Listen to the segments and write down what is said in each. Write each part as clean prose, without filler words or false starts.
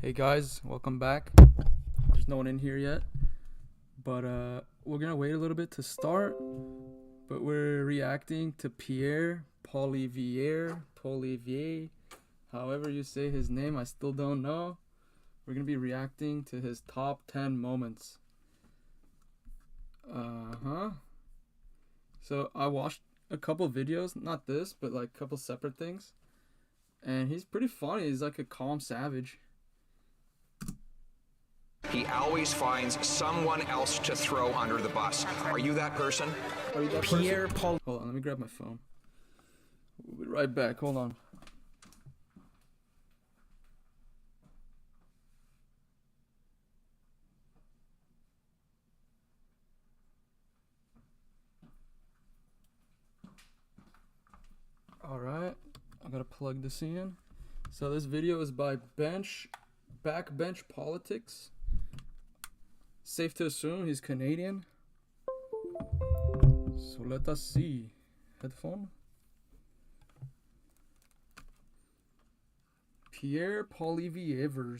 Hey guys, welcome back. There's no one in here yet, but we're gonna wait a little bit to start. But we're reacting to Pierre, Poilievre, however you say his name, I still don't know. We're gonna be reacting to his top 10 moments. So I watched a couple videos, not this, but like a couple separate things, and he's pretty funny. He's like a calm savage. He always finds someone else to throw under the bus. Are you that person? Are you that Pierre person? Paul. Hold on, let me grab my phone. We'll be right back. Hold on. Alright, I gotta plug this in. So this video is by Backbench Politics. Safe to assume he's Canadian. So let us see. Headphone. Pierre Poilievre.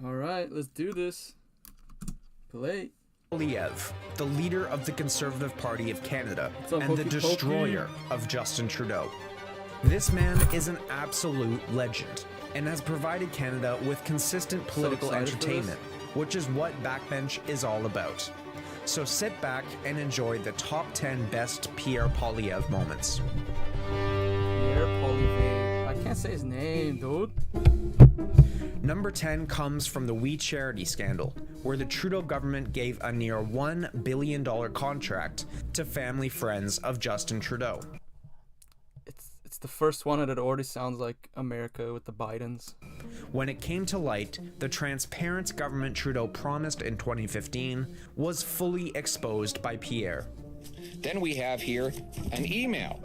Alright, let's do this. Play. Poilievre, the leader of the Conservative Party of Canada up, and the Pokey destroyer of Justin Trudeau. This man is an absolute legend and has provided Canada with consistent political entertainment, which is what Backbench is all about. So sit back and enjoy the top 10 best Pierre Poilievre moments. Pierre Poilievre. I can't say his name, dude. Number 10 comes from the We Charity scandal, where the Trudeau government gave a near $1 billion contract to family friends of Justin Trudeau. It's the first one, and it already sounds like America with the Bidens. When it came to light, the transparent government Trudeau promised in 2015 was fully exposed by Pierre. Then we have here an email.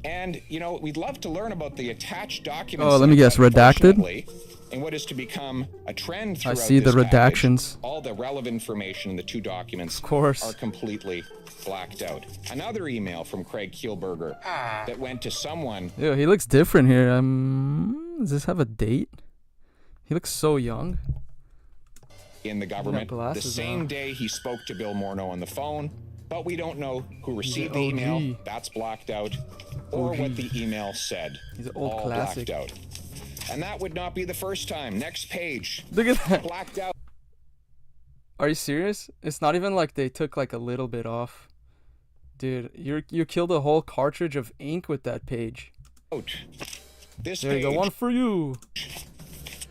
And, you know, we'd love to learn about the attached documents. Oh, let me guess, redacted? And what is to become a trend throughout I see the this redactions. package. All the relevant information in the two documents Of course. are completely blacked out. Another email from Craig Kielburger that went to someone. Ew, he looks different here. Does this have a date? He looks so young. In the government, the glasses same on. day he spoke to Bill Morneau on the phone, but we don't know who received the OG. email. That's blacked out, or OG. what the email said. He's an old all classic. blacked out. And that would not be the first time. Next page. Look at that. Blacked out. Are you serious? It's not even like they took like a little bit off. Dude, you killed a whole cartridge of ink with that page. This There page. you go. One for you.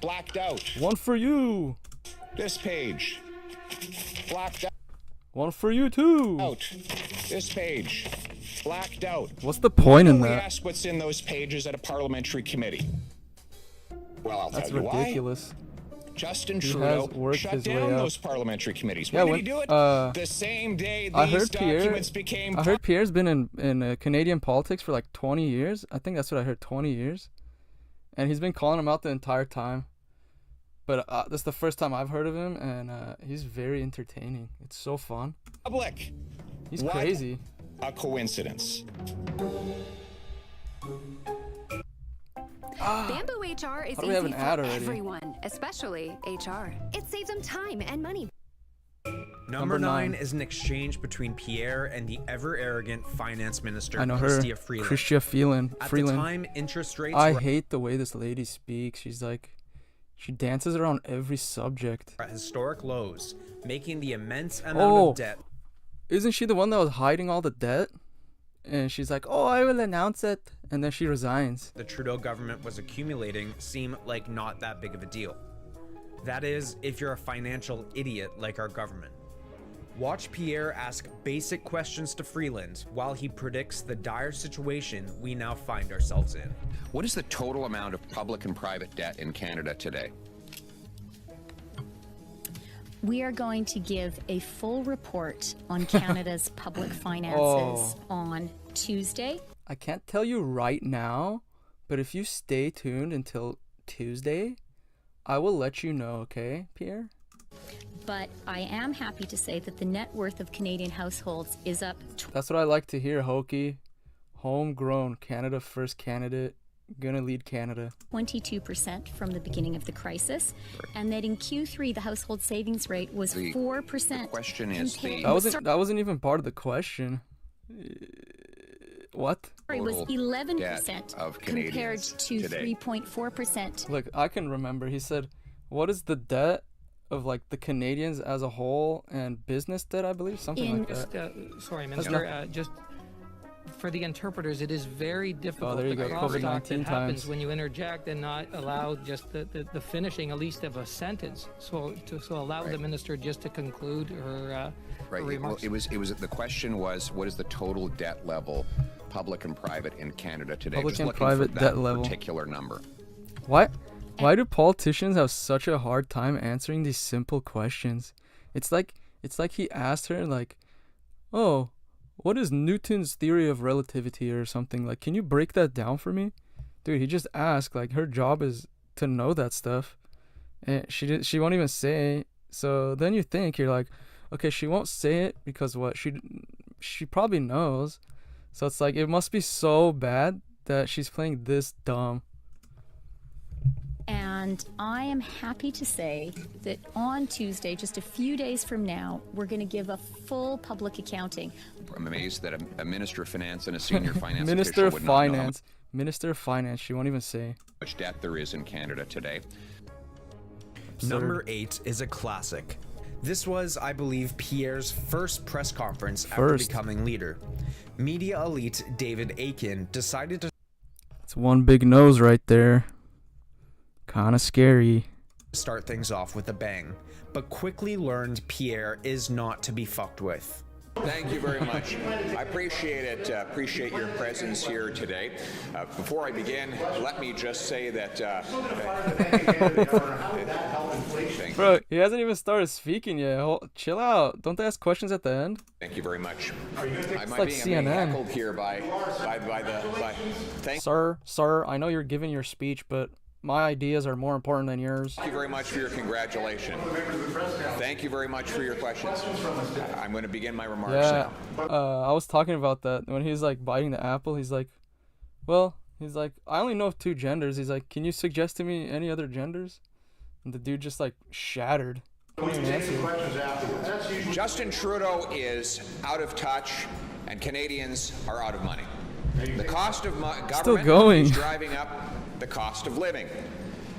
Blacked out. One for you. This page. Blacked One for you too. out. This page. Blacked out. What's the point in We that? ask what's in those pages at a parliamentary committee. Well, I'll That's tell you ridiculous. why. Justin He Trudeau has worked shut his way down up. those parliamentary committees. Yeah, When did he when- do it? The same day I these heard documents became. I heard Pierre's been in Canadian politics for like 20 years. I think that's what I heard, 20 years. And he's been calling him out the entire time. But that's the first time I've heard of him, and he's very entertaining. It's so fun. Public. He's What crazy. a coincidence. Bamboo HR is How do we have easy an for ad already? everyone, especially HR. It saves them time and money. Number nine. 9 is an exchange between Pierre and the ever-arrogant finance minister, I know her. Chrystia Freeland. Chrystia Freeland. At the time, interest rates I were hate the way this lady speaks. She dances around every subject. at historic lows, making the immense amount Oh. of debt. Isn't she the one that was hiding all the debt? And she's like, oh, I will announce it. And then she resigns. The Trudeau government was accumulating seem like not that big of a deal. That is, if you're a financial idiot like our government. Watch Pierre ask basic questions to Freeland while he predicts the dire situation we now find ourselves in. What is the total amount of public and private debt in Canada today? We are going to give a full report on Canada's public finances on Tuesday. I can't tell you right now, but if you stay tuned until Tuesday, I will let you know, okay, Pierre? But I am happy to say that the net worth of Canadian households is up. That's what I like to hear, Hokie. Homegrown, Canada first candidate, gonna lead Canada. 22% from the beginning of the crisis, and that in Q3 the household savings rate was 4%. The question is that wasn't even part of the question. What? It was 11% of compared Canadians to today. 3.4%. Look, I can remember. He said, "What is the debt of like the Canadians as a whole and business debt?" I believe something like that. Sorry, Minister. Just for the interpreters, it is very difficult. there you the go, crosstalk COVID-19 that happens times. when you interject and not allow just the finishing, at least of a sentence. So allow the minister just to conclude her Right. remarks. It was. The question was, what is the total debt level, public and private, in Canada today? Public Just and looking private for that debt level. particular number. Why do politicians have such a hard time answering these simple questions? It's like he asked her like, "Oh, what is Newton's theory of relativity or something? Like, can you break that down for me?" Dude, he just asked. Like, her job is to know that stuff, and she won't even say. So then you think, you're like, okay, she won't say it because what? She probably knows. So it's like, it must be so bad that she's playing this dumb. And I am happy to say that on Tuesday, just a few days from now, we're going to give a full public accounting. I'm amazed that a minister of finance and a senior finance Minister official of would not know how Minister of Finance, she won't even say. much debt there is in Canada today. Number 8 is a classic. This was, I believe, Pierre's first press conference after becoming leader. Media elite David Akin decided to It's one big nose right there. Kinda scary. start things off with a bang, but quickly learned Pierre is not to be fucked with. Thank you very much. I appreciate it. Appreciate your presence here today. Before I begin, let me just say that. Bro, he hasn't even started speaking yet. Chill out. Don't they ask questions at the end? Thank you very much. It's like I'm being CNN. heckled here by thank Sir, I know you're giving your speech, but my ideas are more important than yours. you very much for your congratulations. Thank you very much for your questions. I'm going to begin my remarks Yeah, now. I was talking about that when he's like biting the apple. He's like, I only know of 2 genders. He's like, can you suggest to me any other genders? And the dude just like shattered. Justin Trudeau is out of touch, and Canadians are out of money. The cost of government is driving up the cost of living.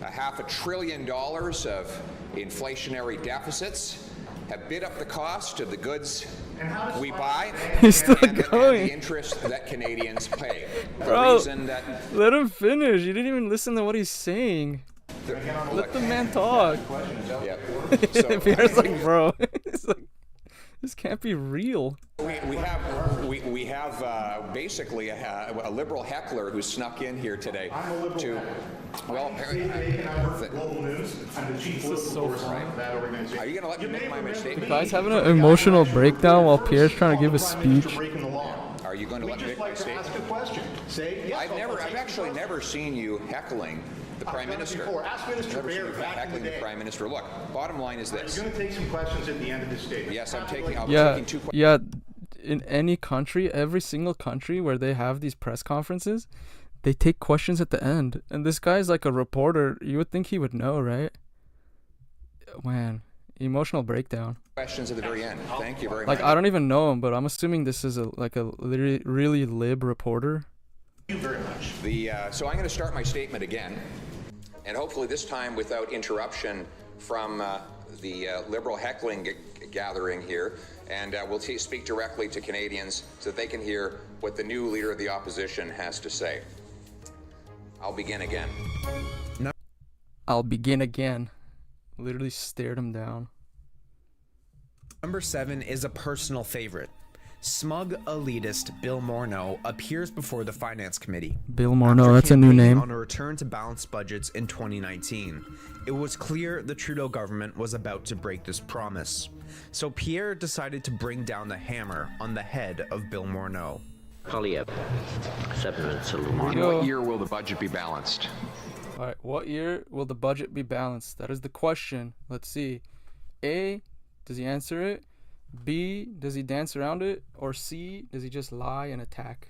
$500 billion of inflationary deficits have bid up the cost of the goods we buy He's still and going. the interest that Canadians pay. Bro, That let him finish. You didn't even listen to what he's saying. Let the man talk. Yeah. So, Pierre's like, bro, it's like, this can't be real. we have basically a liberal heckler who snuck in here today to, well, apparently. This is so funny. Are you going to let me make my mistake? The guy's having an emotional breakdown while Pierre's trying to give a speech. Are you going to let me make my statement? Ask a question. Say yes. I've actually never seen you heckling the Prime Minister. Ask Minister Never seen Pierre you back in heckling the the day. Prime Minister. Look, bottom line is this. You're going to take some questions at the end of this statement. Yes, I'm taking 2 questions. Yeah. In any country, every single country where they have these press conferences, they take questions at the end. And this guy's like a reporter. You would think he would know, right? Man, emotional breakdown. Questions at the very end. Thank you very much. Like, I don't even know him, but I'm assuming this is a really lib reporter. Thank you very much. So I'm going to start my statement again, and hopefully this time without interruption from the Liberal heckling gathering here, and we'll speak directly to Canadians so that they can hear what the new Leader of the Opposition has to say. I'll begin again. I'll begin again. Literally stared him down. Number 7 is a personal favorite. Smug elitist Bill Morneau appears before the Finance Committee. Bill Morneau, After that's a new campaigning name. On a return to balanced budgets in 2019, it was clear the Trudeau government was about to break this promise. So Pierre decided to bring down the hammer on the head of Bill Morneau. Poilievre, 7 minutes a little more. In what year will the budget be balanced? All right, what year will the budget be balanced? That is the question. Let's see. A, does he answer it? B, does he dance around it? Or C, does he just lie and attack?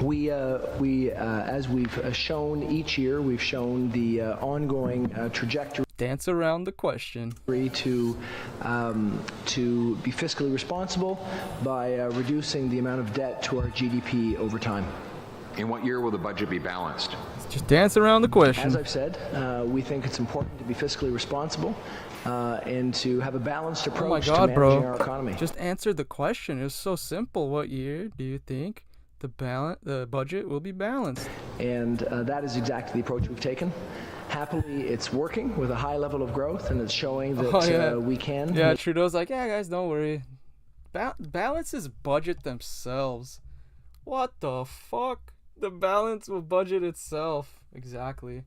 We as we've shown each year, we've shown the ongoing trajectory. Dance around the question. To be fiscally responsible by reducing the amount of debt to our GDP over time. In what year will the budget be balanced? Just dance around the question. As I've said, we think it's important to be fiscally responsible and to have a balanced approach to managing our economy. Just answer the question. It was so simple. What year do you think the budget will be balanced? And that is exactly the approach we've taken. Happily, it's working with a high level of growth, and it's showing that we can. Yeah, Trudeau's like, yeah, guys, don't worry. Balances budget themselves. What the fuck? The balance will budget itself. Exactly.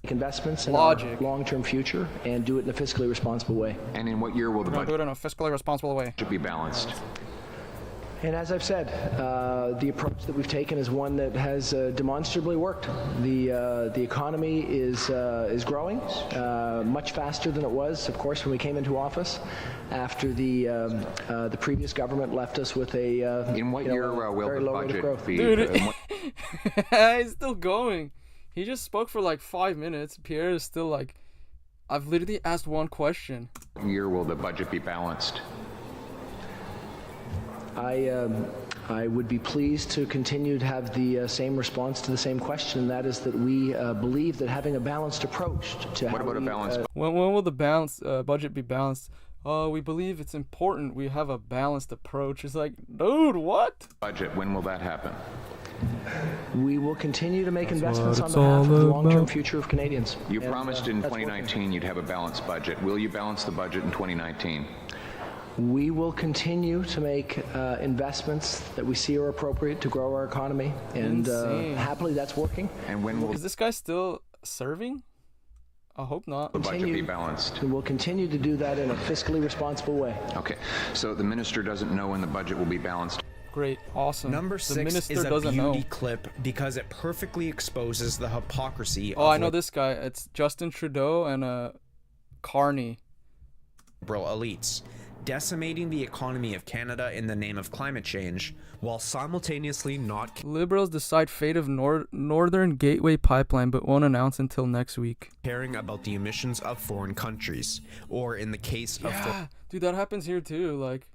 Investments in our long-term future and do it in a fiscally responsible way. And in what year will the budget do it in a fiscally responsible way? Be balanced? And as I've said, the approach that we've taken is one that has demonstrably worked. The economy is growing much faster than it was, of course, when we came into office. After the previous government left us with a in what year will very the low rate of budget growth. be? Dude, he's still going. He just spoke for like 5 minutes. Pierre is still like, I've literally asked one question. What year will the budget be balanced? I would be pleased to continue to have the same response to the same question, and that is that we believe that having a balanced approach to what about a balanced when will the budget be balanced? We believe it's important we have a balanced approach. It's like, dude, what? Budget, when will that happen? We will continue to make investments on behalf of the long-term future of Canadians. You promised in 2019 you'd have a balanced budget. Will you balance the budget in 2019? We will continue to make investments that we see are appropriate to grow our economy, and happily that's working. And when will is this guy still serving? I hope not. The budget be balanced? And we'll continue to do that in a fiscally responsible way. Okay, so the minister doesn't know when the budget will be balanced. Great, awesome. Number 6 is a beauty clip because it perfectly exposes the hypocrisy of I know this guy. It's Justin Trudeau and Carney. Liberal elites, decimating the economy of Canada in the name of climate change, while simultaneously not... Liberals decide fate of Northern Gateway Pipeline, but won't announce until next week. ...caring about the emissions of foreign countries, or in the case of... Yeah, dude, that happens here too, like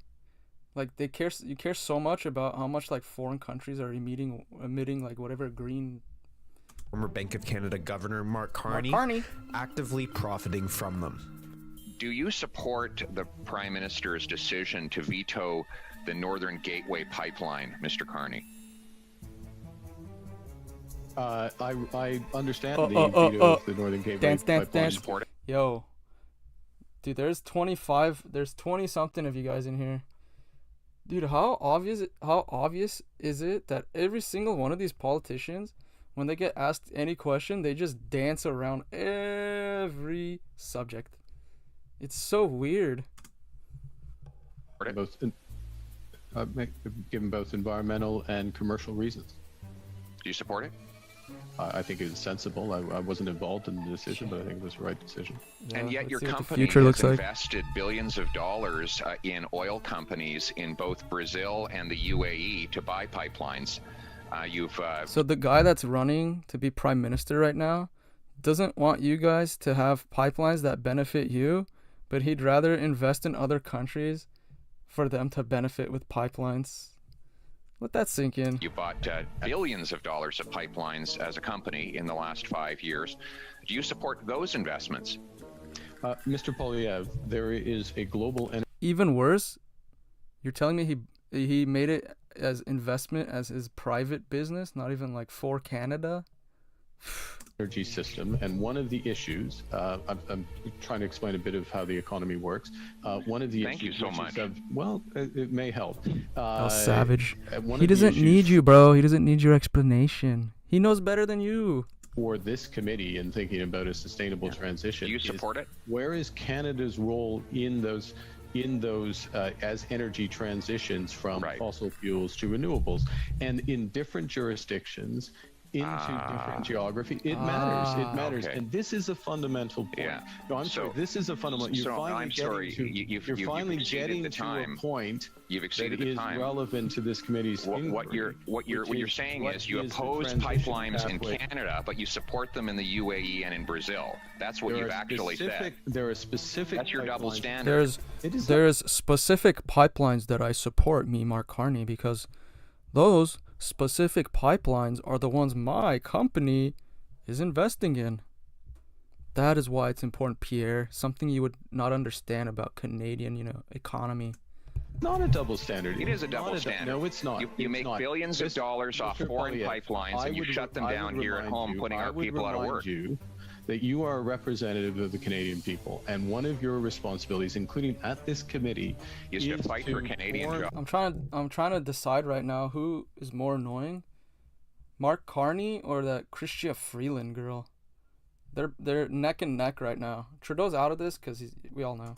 you care so much about how much like foreign countries are emitting like whatever green... Former Bank of Canada Governor Mark Carney actively profiting from them. Do you support the Prime Minister's decision to veto the Northern Gateway Pipeline, Mr. Carney? I understand the veto of the Northern Gateway Pipeline. Support it? Yo, dude, there's 20 something of you guys in here. Dude, how obvious is it that every single one of these politicians, when they get asked any question, they just dance around every subject? It's so weird. Given both environmental and commercial reasons. Do you support it? I think it is sensible. I wasn't involved in the decision, but I think it was the right decision. Yeah, and yet your the company has invested billions of dollars in oil companies in both Brazil and the UAE to buy pipelines. So the guy that's running to be prime minister right now doesn't want you guys to have pipelines that benefit you, but he'd rather invest in other countries for them to benefit with pipelines. Let that sink in. You bought billions of dollars of pipelines as a company in the last 5 years. Do you support those investments? Mr. Poilievre, there is a global... Even worse, you're telling me he made it as investment as his private business, not even like for Canada? Energy system, and one of the issues, I'm trying to explain a bit of how the economy works. One of the Thank issues, you so much. Well, it may help. Savage. He doesn't need you, bro. He doesn't need your explanation. He knows better than you. For this committee in thinking about a sustainable transition, do you support it? Where is Canada's role in those as energy transitions from fossil fuels to renewables? And in different jurisdictions, into different geography. It matters. It matters. Okay. And this is a fundamental point. Yeah. No, I'm sorry. This is a fundamental. You're finally getting to a point You've exceeded that the is time. relevant to this committee's inquiry. What you're saying is you oppose pipelines in Canada, but you support them in the UAE and in Brazil. That's what you've actually said. There are specific. That's your double standard. There's specific pipelines that I support, me, Mark Carney, because those specific pipelines are the ones my company is investing in. That is why it's important, Pierre. Something you would not understand about Canadian, economy. Not a double standard. It is a double standard. No, it's not. You make billions of dollars off foreign pipelines, and you shut them down here at home, putting our people out of work. That you are a representative of the Canadian people, and one of your responsibilities, including at this committee, is to fight for Canadian jobs. I'm trying to decide right now who is more annoying, Mark Carney or that Chrystia Freeland girl. They're neck and neck right now. Trudeau's out of this because we all know.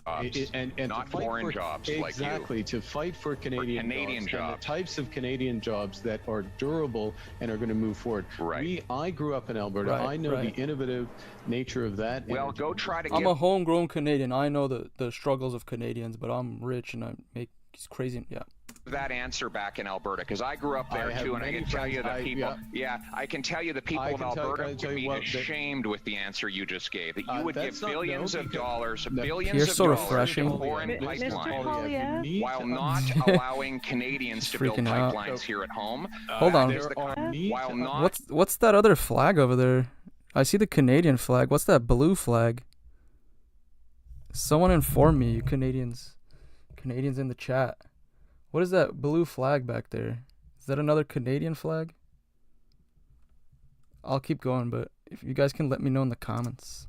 And not foreign jobs like you. Exactly, to fight for Canadian jobs. And the types of Canadian jobs that are durable and are going to move forward. Right. I grew up in Alberta. I know the innovative nature of that. Well, go try to I'm a homegrown Canadian. I know the struggles of Canadians, but I'm rich and I make crazy. Yeah. That answer back in Alberta, because I grew up there too, and I can tell you the people. I can tell you the people of Alberta would be ashamed with the answer you just gave. That you would give billions of dollars, billions of dollars to foreign pipelines, while not allowing Canadians to build pipelines here at home. Hold on. While not. What's that other flag over there? I see the Canadian flag. What's that blue flag? Someone inform me, you Canadians in the chat. What is that blue flag back there? Is that another Canadian flag? I'll keep going, but if you guys can let me know in the comments.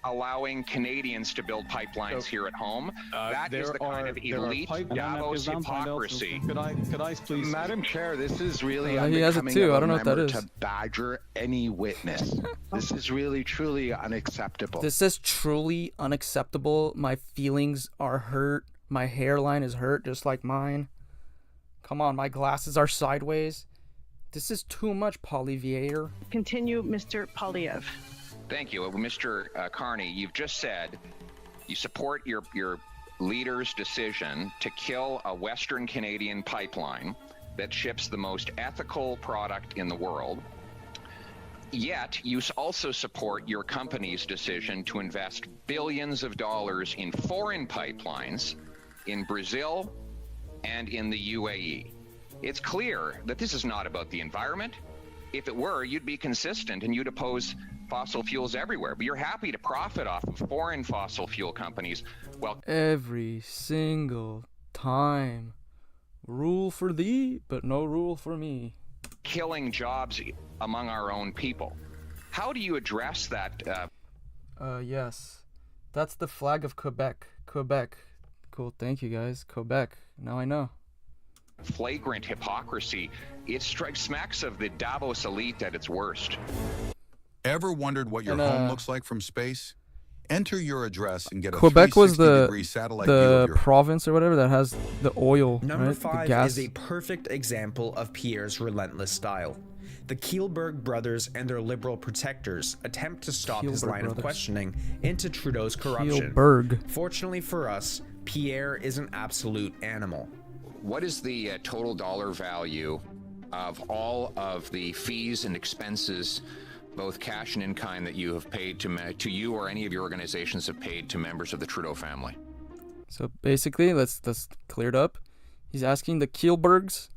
Allowing Canadians to build pipelines here at home. That is the kind of elite Davos hypocrisy. Could I please? Madam Chair, this is really he has it too. I don't know what that is. To badger any witness. This is really, truly unacceptable. This is truly unacceptable. My feelings are hurt. My hairline is hurt just like mine. Come on, my glasses are sideways. This is too much, Poilievre. Continue, Mr. Poilievre. Thank you. Mr. Carney, you've just said you support your leader's decision to kill a Western Canadian pipeline that ships the most ethical product in the world. Yet, you also support your company's decision to invest billions of dollars in foreign pipelines in Brazil and in the UAE. It's clear that this is not about the environment. If it were, you'd be consistent and you'd oppose fossil fuels everywhere. But you're happy to profit off of foreign fossil fuel companies. Well, every single time. Rule for thee, but no rule for me. Killing jobs among our own people. How do you address that? Yes. That's the flag of Quebec. Quebec. Cool, thank you guys. Quebec. Now I know. Flagrant hypocrisy. It smacks of the Davos elite at its worst. Ever wondered what your home looks like from space? Enter your address and get a Quebec was degree satellite view of your province or whatever that has the oil. Number right? 5 the gas. is a perfect example of Pierre's relentless style. The Kielberg brothers and their liberal protectors attempt to stop his line of questioning into Trudeau's corruption. Kielberg. Fortunately for us, Pierre is an absolute animal. What is the total dollar value of all of the fees and expenses, both cash and in kind, that you have paid to you or any of your organizations have paid to members of the Trudeau family? So basically, let's clear it up. He's asking the Kielbergs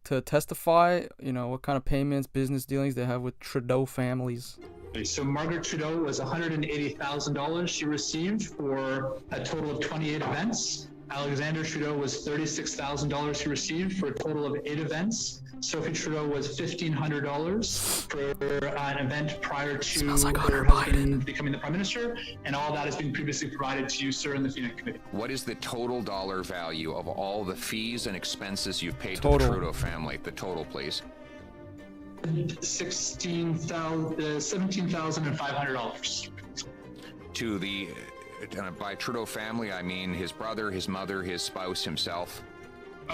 to testify, what kind of payments, business dealings they have with Trudeau families. So Margaret Trudeau was $180,000 she received for a total of 28 events. Alexander Trudeau was $36,000 he received for a total of 8 events. Sophie Trudeau was $1,500 for an event prior to her husband becoming the Prime Minister, and all that has been previously provided to you, sir, in the FINIC committee. What is the total dollar value of all the fees and expenses you've paid to the Trudeau family? The total, please. $17,500. To by Trudeau family, I mean his brother, his mother, his spouse, himself.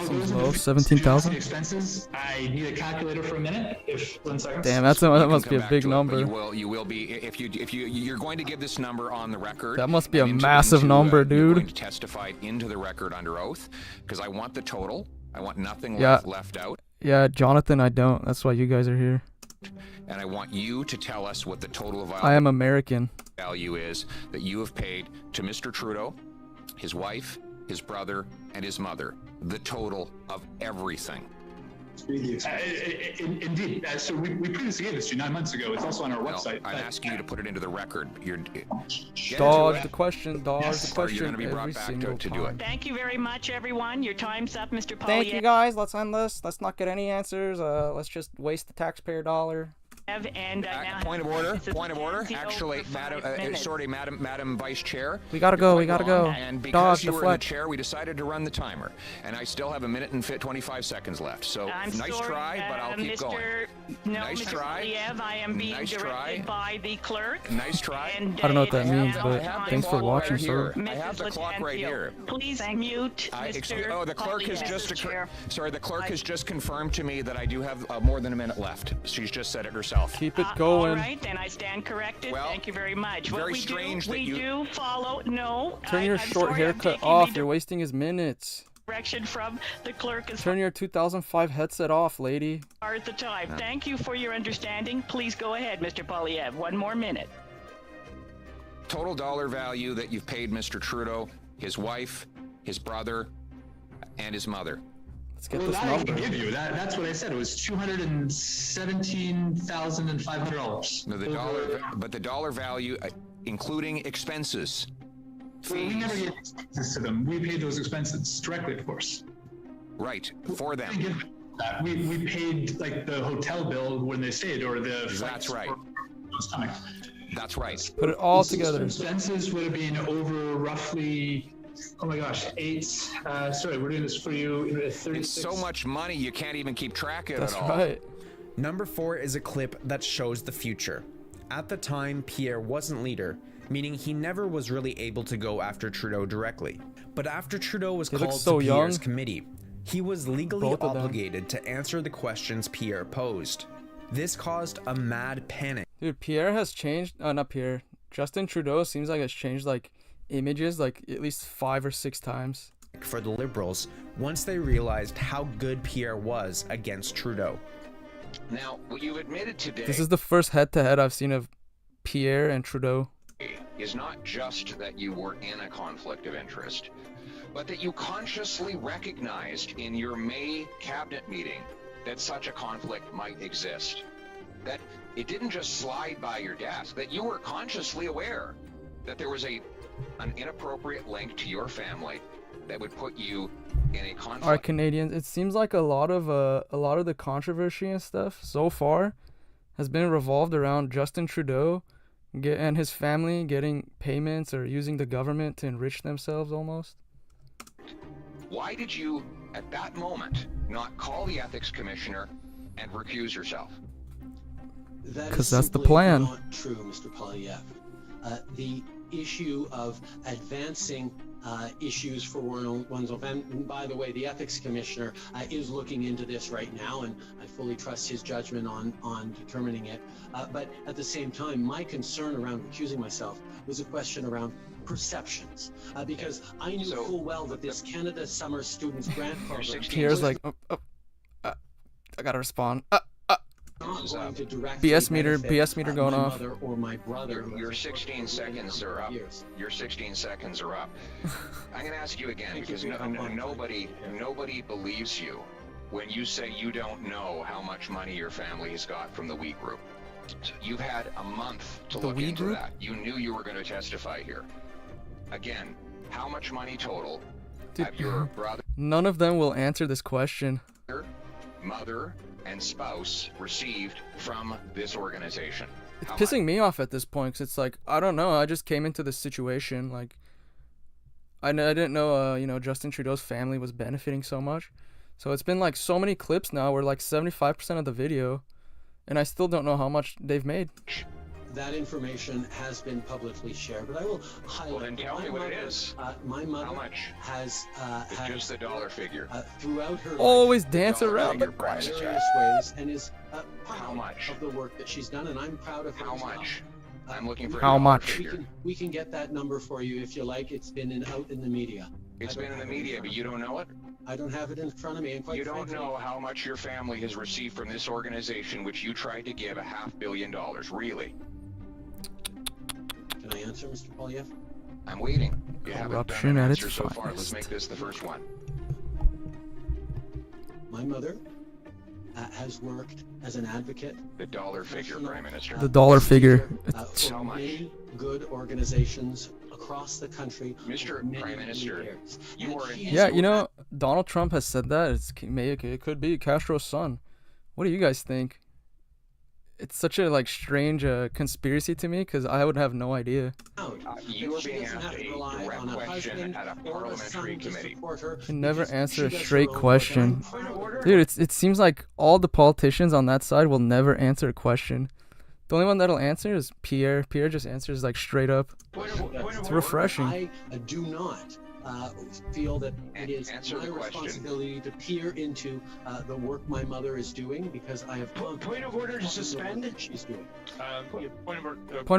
Seems low, 17,000. Expenses. I need a calculator for a minute. If 1 second. Damn, that must be a big number. You will be if you're going to give this number on the record. That must be a massive number, dude. You're going to testify into the record under oath because I want the total. I want nothing left out. Yeah, Jonathan, I don't. That's why you guys are here. And I want you to tell us what the total of I am American. value is that you have paid to Mr. Trudeau, his wife, his brother, and his mother. The total of everything. Indeed. So we previously gave this to you 9 months ago. It's also on our website. I'm asking you to put it into the record. Dodge the question. Dodge the Or you're question. going to be brought back to do it. Thank you very much, everyone. Your time's up, Mr. Poilievre. Thank you, guys. Let's end this. Let's not get any answers. Let's just waste the taxpayer dollar. And point of order. Point of order. Actually, Madam Vice Chair. We gotta go. We gotta go. And because Dodge you the were in the flex. chair, we decided to run the timer, and I still have a minute and 25 seconds left. So nice try, but I'll keep going. Nice Mr. try. Poilievre, I am being directed by the clerk. Nice try. And, I don't know what that means, but have thanks the for clock watching, right sir. here. I have the clock right here. Please mute Mr. The clerk has Poilievre. sorry, the clerk has just confirmed to me that I do have more than a minute left. She's just said it herself. Keep it going. All right, then I stand corrected. Well, Thank you very much. very What we strange do, that we you- do follow. No. Turn your I'm short sorry, I'm haircut taking off. the You're wasting his minutes. direction from the clerk as Turn your 2005 headset off, lady. far as the time. Thank you for your understanding. Please go ahead, Mr. Poilievre. 1 more minute. Total dollar value that you've paid Mr. Trudeau, his wife, his brother, and his mother. Let's get Well, this that I can number. give you. That's what I said. It was $217,500. No, the dollar value, including expenses, Well, we fees. never gave expenses to them. We paid those expenses directly, of course. Right, for We them. didn't give that. We paid like the hotel bill when they stayed, or the That's flights right. for those coming. That's right. Put it all together. Expenses would have been over roughly, oh my gosh, sorry, we're doing this for you. 36. It's so much money you can't even keep track of That's it all. right. Number 4 is a clip that shows the future. At the time, Pierre wasn't leader, meaning he never was really able to go after Trudeau directly. But after Trudeau was He called looks so to Pierre's young. committee, he was legally Both of them. obligated to answer the questions Pierre posed. This caused a mad panic Dude, Pierre has changed. Not Pierre. Justin Trudeau seems like has changed like images like at least 5 or 6 times. for the Liberals once they realized how good Pierre was against Trudeau. Now, what you've admitted today This is the first head-to-head I've seen of Pierre and Trudeau. is not just that you were in a conflict of interest, but that you consciously recognized in your May cabinet meeting that such a conflict might exist. That it didn't just slide by your desk, that you were consciously aware that there was an inappropriate link to your family that would put you in a conflict. Alright, Canadians, it seems like a lot of the controversy and stuff so far has been revolved around Justin Trudeau and his family getting payments or using the government to enrich themselves almost. Why did you, at that moment, not call the ethics commissioner and recuse yourself? Because that's the plan. Not true, Mr. Poilievre. The issue of advancing issues for one's own family. And by the way, the ethics commissioner is looking into this right now, and I fully trust his judgment on determining it. But at the same time, my concern around recusing myself was a question around perceptions, because I knew full well that this Canada Summer Students Grant Program. Pierre's like, I gotta respond. Not going to BS meter going my off. mother or my brother. Your 16 seconds are up. Your 16 seconds are up. I'm going to ask you again because nobody believes you when you say you don't know how much money your family has got from the Wheat Group. So you've had a month to look into that. You knew you were going to testify here. Again, how much money total have your brother, None of them will answer this question. mother, and spouse received from this organization? It's pissing me off at this point because it's like, I don't know. I just came into this situation. Like, I didn't know, Justin Trudeau's family was benefiting so much. So it's been like so many clips now where like 75% of the video, and I still don't know how much they've made. that information has been publicly shared, but I will highlight. Well, then tell me what it is. My mother How much? has Just the dollar figure. throughout her Always life, dance dollar around the figure price. question. various ways, and is How proud much? of the work that she's done, and I'm proud of her. How as well. much? I'm looking for a How dollar much? figure. We can get that number for you if you like. It's been out in the media. It's been in the media, but you don't know it? I don't have it in front of me, and quite You don't frankly, know how much your family has received from this organization, which you tried to give $500 million, really? Can I answer, Mr. Poilievre? I'm waiting. You haven't done Corruption an at its answer so far. Let's finest. make this the first one. My mother has worked as an advocate. The dollar figure, Prime Minister. The dollar figure. For How much? many good organizations across the country. Mr. for many, Prime many Minister, years. you And are in she Yeah, has you know, Donald Trump has said that. It could be Castro's son. What do you guys think? It's such a like strange conspiracy to me because I would have no idea. You are being asked a direct question at a parliamentary committee. Can never answer a straight question. Dude, it seems like all the politicians on that side will never answer a question. The only one that'll answer is Pierre. Pierre just answers like straight up. It's refreshing. I do not feel that it is my responsibility to peer into the work my mother is doing because I have point of order to suspend. She's doing. Point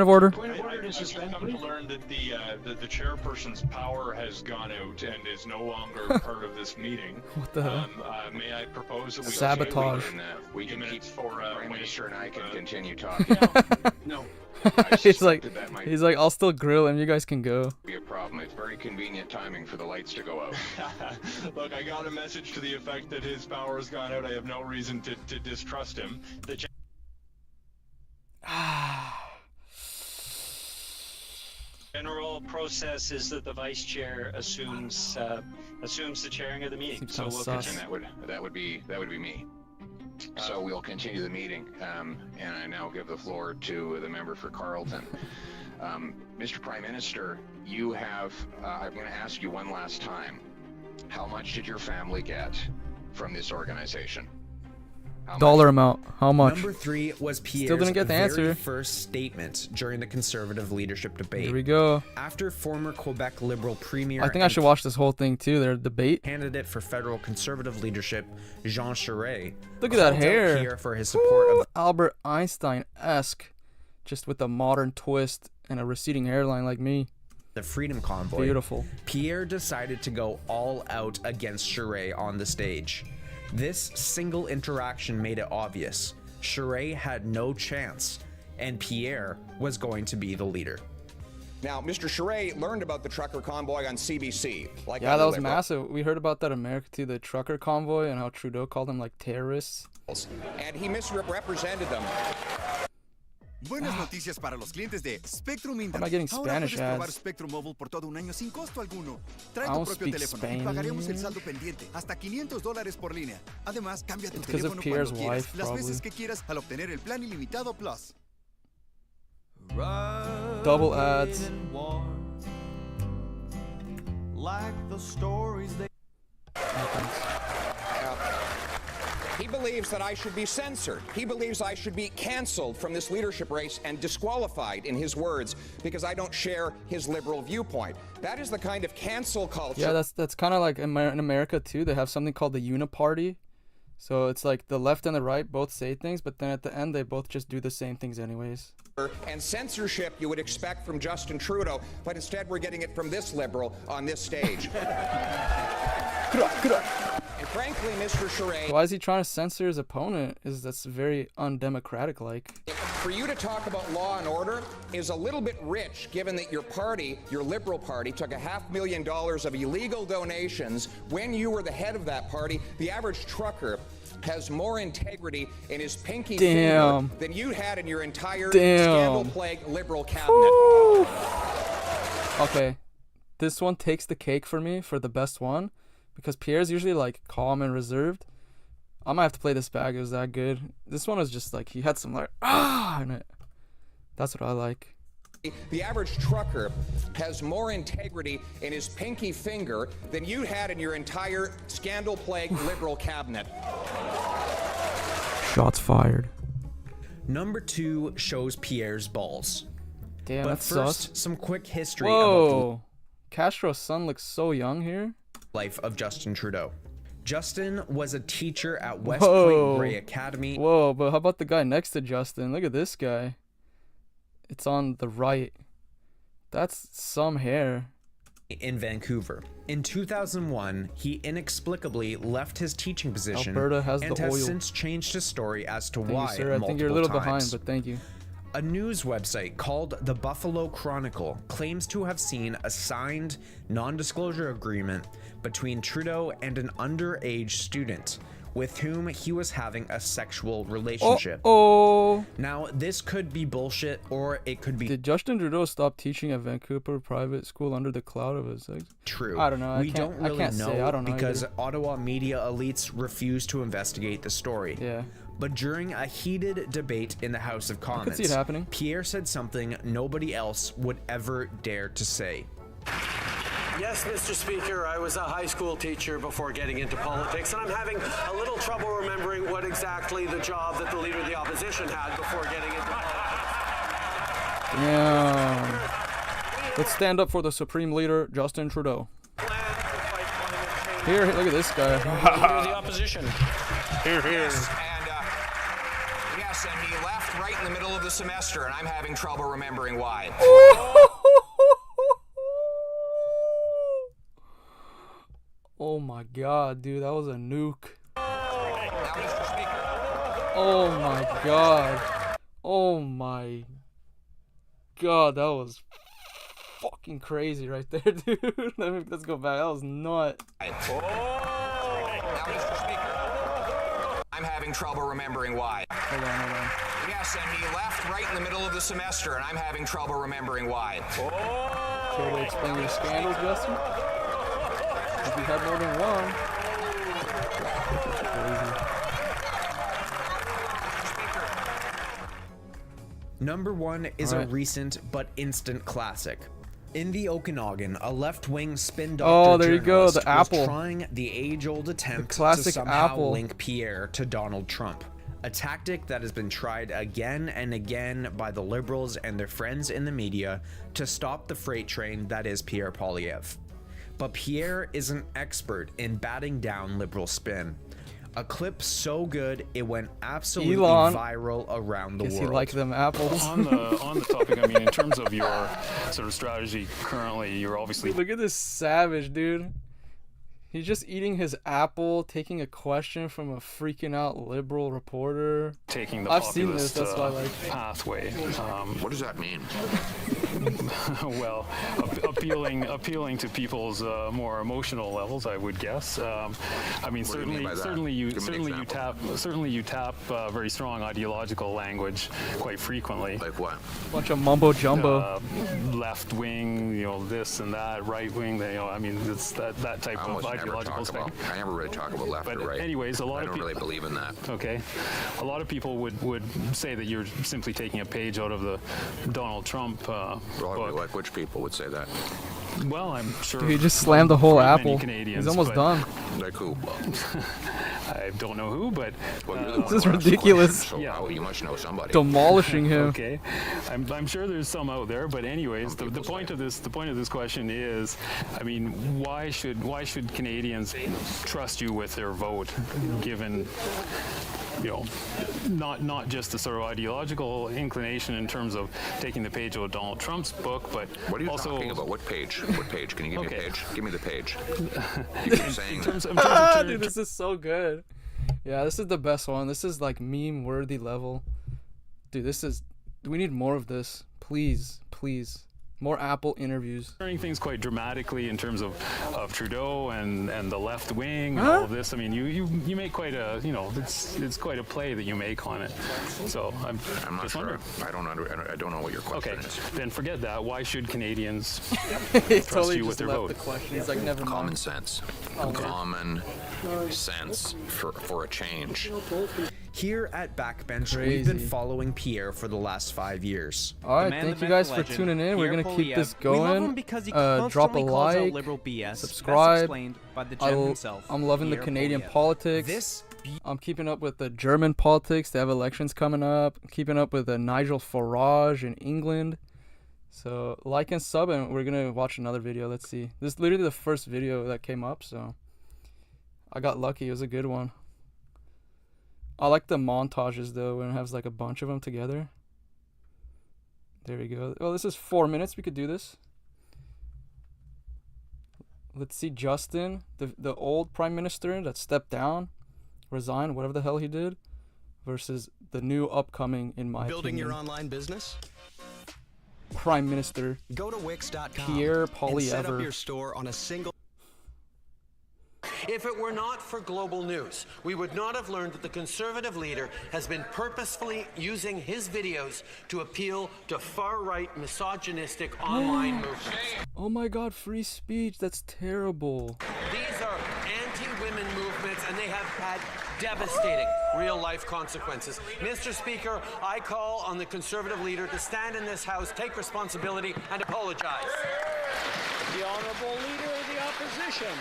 of order. Point of order to suspend. I've come to learn that the chairperson's power has gone out and is no longer part of this meeting. What the hell? May I propose that we Sabotage. We can keep for Prime Minister and I can continue talking. No. he's like, I'll still grill him. You guys can go. Be a problem. It's very convenient timing for the lights to go out. Look, I got a message to the effect that his power has gone out. I have no reason to distrust him. The general process is that the vice chair assumes the chairing of the meeting. So we'll continue. That would be me. So we'll continue the meeting, and I now give the floor to the member for Carleton. Mr. Prime Minister, you have, I'm going to ask you one last time, how much did your family get from this organization? Dollar amount. How much? Number 3 was Pierre's Still didn't get the answer. very first statement during the Conservative leadership debate. Here we go. After former Quebec Liberal Premier I think I should watch this whole thing too. Their debate. Candidate for federal Conservative leadership, Jean Charest. Look at that hair. Pierre for his support of Albert Einstein-esque, just with a modern twist and a receding hairline like me. The Freedom Convoy. Beautiful. Pierre decided to go all out against Charest on the stage. This single interaction made it obvious. Charest had no chance, and Pierre was going to be the leader. Now, Mr. Charest learned about the trucker convoy on CBC. Yeah, that was massive. We heard about that in America too, the trucker convoy, and how Trudeau called them like terrorists. And he misrepresented them. Buenas noticias para los clientes de Spectrum Internet. Am I getting Ahora Spanish puedes probar ads? Spectrum Mobile por todo un año sin costo alguno. Trae I tu don't propio speak teléfono y pagaremos el saldo pendiente, hasta $500 por línea. Además, cambia tu It's 'cause of teléfono Pierre's cuando quieras, wife, las probably. veces que quieras, al obtener el plan ilimitado Plus. Double ads. Like the stories they He believes that I should be censored. He believes I should be canceled from this leadership race and disqualified, in his words, because I don't share his liberal viewpoint. That is the kind of cancel culture. Yeah, that's kind of like in America too. They have something called the Uniparty. So it's like the left and the right both say things, but then at the end they both just do the same things anyways. And censorship you would expect from Justin Trudeau, but instead we're getting it from this liberal on this stage. And frankly, Mr. Charest, Why is he trying to censor his opponent? That's very undemocratic like. for you to talk about law and order is a little bit rich, given that your party, your Liberal Party, took $500,000 of illegal donations when you were the head of that party. The average trucker has more integrity in his pinky finger than you had in your entire scandal-plagued Liberal cabinet. Okay, this one takes the cake for me for the best one, because Pierre's usually like calm and reserved. I might have to play this back. It was that good. This one was just like he had some like in it. That's what I like. The average trucker has more integrity in his pinky finger than you had in your entire scandal-plagued Liberal cabinet. Shots fired. Number 2 shows Pierre's balls. Damn, but that's first, sus. some quick history Whoa. about Castro's son looks so young here. the life of Justin Trudeau. Justin was a teacher at West Whoa. Point Grey Academy. Whoa, but how about the guy next to Justin? Look at this guy. It's on the right. That's some hair. In Vancouver. In 2001, he inexplicably left his teaching position Alberta has and the has oil. since changed his story as to Thank why you, sir. I think you're a little behind, but thank you. A news website called the Buffalo Chronicle claims to have seen a signed non-disclosure agreement between Trudeau and an underage student with whom he was having a sexual relationship. Oh. Now, this could be bullshit, or it could be Did Justin Trudeau stop teaching at Vancouver private school under the cloud of his sex? true. I don't know. We don't really know say. I don't know because either. Ottawa media elites refuse to investigate the story. Yeah. But during a heated debate in the House of Commons, see it happening. Pierre said something nobody else would ever dare to say. Yes, Mr. Speaker, I was a high school teacher before getting into politics, and I'm having a little trouble remembering what exactly the job that the Leader of the Opposition had before getting into politics. Damn. Let's stand up for the Supreme Leader, Justin Trudeau. Here, look at this guy. Leader of the Opposition. Here. Yes, and he left right in the middle of the semester, and I'm having trouble remembering why. Oh my god, dude, that was a nuke. Oh my god. Oh my god, that was fucking crazy right there, dude. Let's go back. That was nuts. I'm having trouble remembering why. Hold on. Yes, and he left right in the middle of the semester, and I'm having trouble remembering why. Care to explain your scandals, Justin? If you had more than one. Number 1 is a recent but instant classic. In the Okanagan, a left-wing spin doctor there you go, the was apple. trying the age-old attempt to classic somehow apple. link Pierre to Donald Trump. A tactic that has been tried again and again by the Liberals and their friends in the media to stop the freight train that is Pierre Poilievre. But Pierre is an expert in batting down Liberal spin. A clip so good it went absolutely viral around the world. Guess you like them apples. on the topic, I mean, in terms of your sort of strategy currently, you're obviously Look at this savage, dude. He's just eating his apple, taking a question from a freaking out liberal reporter. taking the I've seen this, populist that's why I like pathway. What does that mean? Well, appealing to people's more emotional levels, I would guess. I mean, What do you mean by that? certainly you tap very strong ideological language quite frequently. Like what? Bunch of mumbo jumbo. Left wing, this and that, right wing. I mean, it's that type of ideological spectrum. I never really talk about left But or right. anyways, a lot I of don't people really believe in that. Okay, a lot of people would say that you're simply taking a page out of the Donald Trump book. Like which people would say that? Well, I'm sure. Dude, he just slammed the whole many apple. Canadians, He's almost done. Like who? I don't know who, but This is ridiculous. So you must know somebody. Demolishing him. Okay, I'm sure there's some out there, but anyways, the point of this question is, I mean, why should Canadians trust you with their vote, given not just the sort of ideological inclination in terms of taking the page out of Donald Trump's book, but What are you also talking about? What page? What page? Can you give me a page? Give me the page. You keep saying Dude, this is so good. Yeah, this is the best one. This is like meme worthy level. Dude, we need more of this. Please. More Apple interviews. turning things quite dramatically in terms of Trudeau and the left wing and all of this. I mean, you make quite a it's quite a play that you make on it. So I'm not just sure. wondering. I don't know what your question is. Then forget that. Why should Canadians He trust totally you just with their left vote? the question. He's like, never mind. Common sense. Oh, Common sense for a change. Here at Backbench, we've been following Pierre for the last 5 years. Alright, thank you guys for tuning in. We're gonna keep this going. Drop a like, subscribe. I'm loving the Canadian politics. I'm keeping up with the German politics. They have elections coming up. I'm keeping up with Nigel Farage in England. So like and sub, and we're gonna watch another video. Let's see. This is literally the first video that came up, so I got lucky. It was a good one. I like the montages though, when it has like a bunch of them together. There we go. Oh, this is 4 minutes. We could do this. Let's see Justin, the old prime minister that stepped down, resigned, whatever the hell he did, versus the new upcoming, in my Building opinion, your online business? Prime Minister Go to Wix.com Pierre and set up Poilievre. your store on a single. If it were not for global news, we would not have learned that the Conservative leader has been purposefully using his videos to appeal to far-right misogynistic online movements. Oh my god, free speech. That's terrible. These are anti-women movements, and they have had devastating real-life consequences. Mr. Speaker, I call on the Conservative leader to stand in this House, take responsibility, and apologize. The Honourable Leader of the Opposition.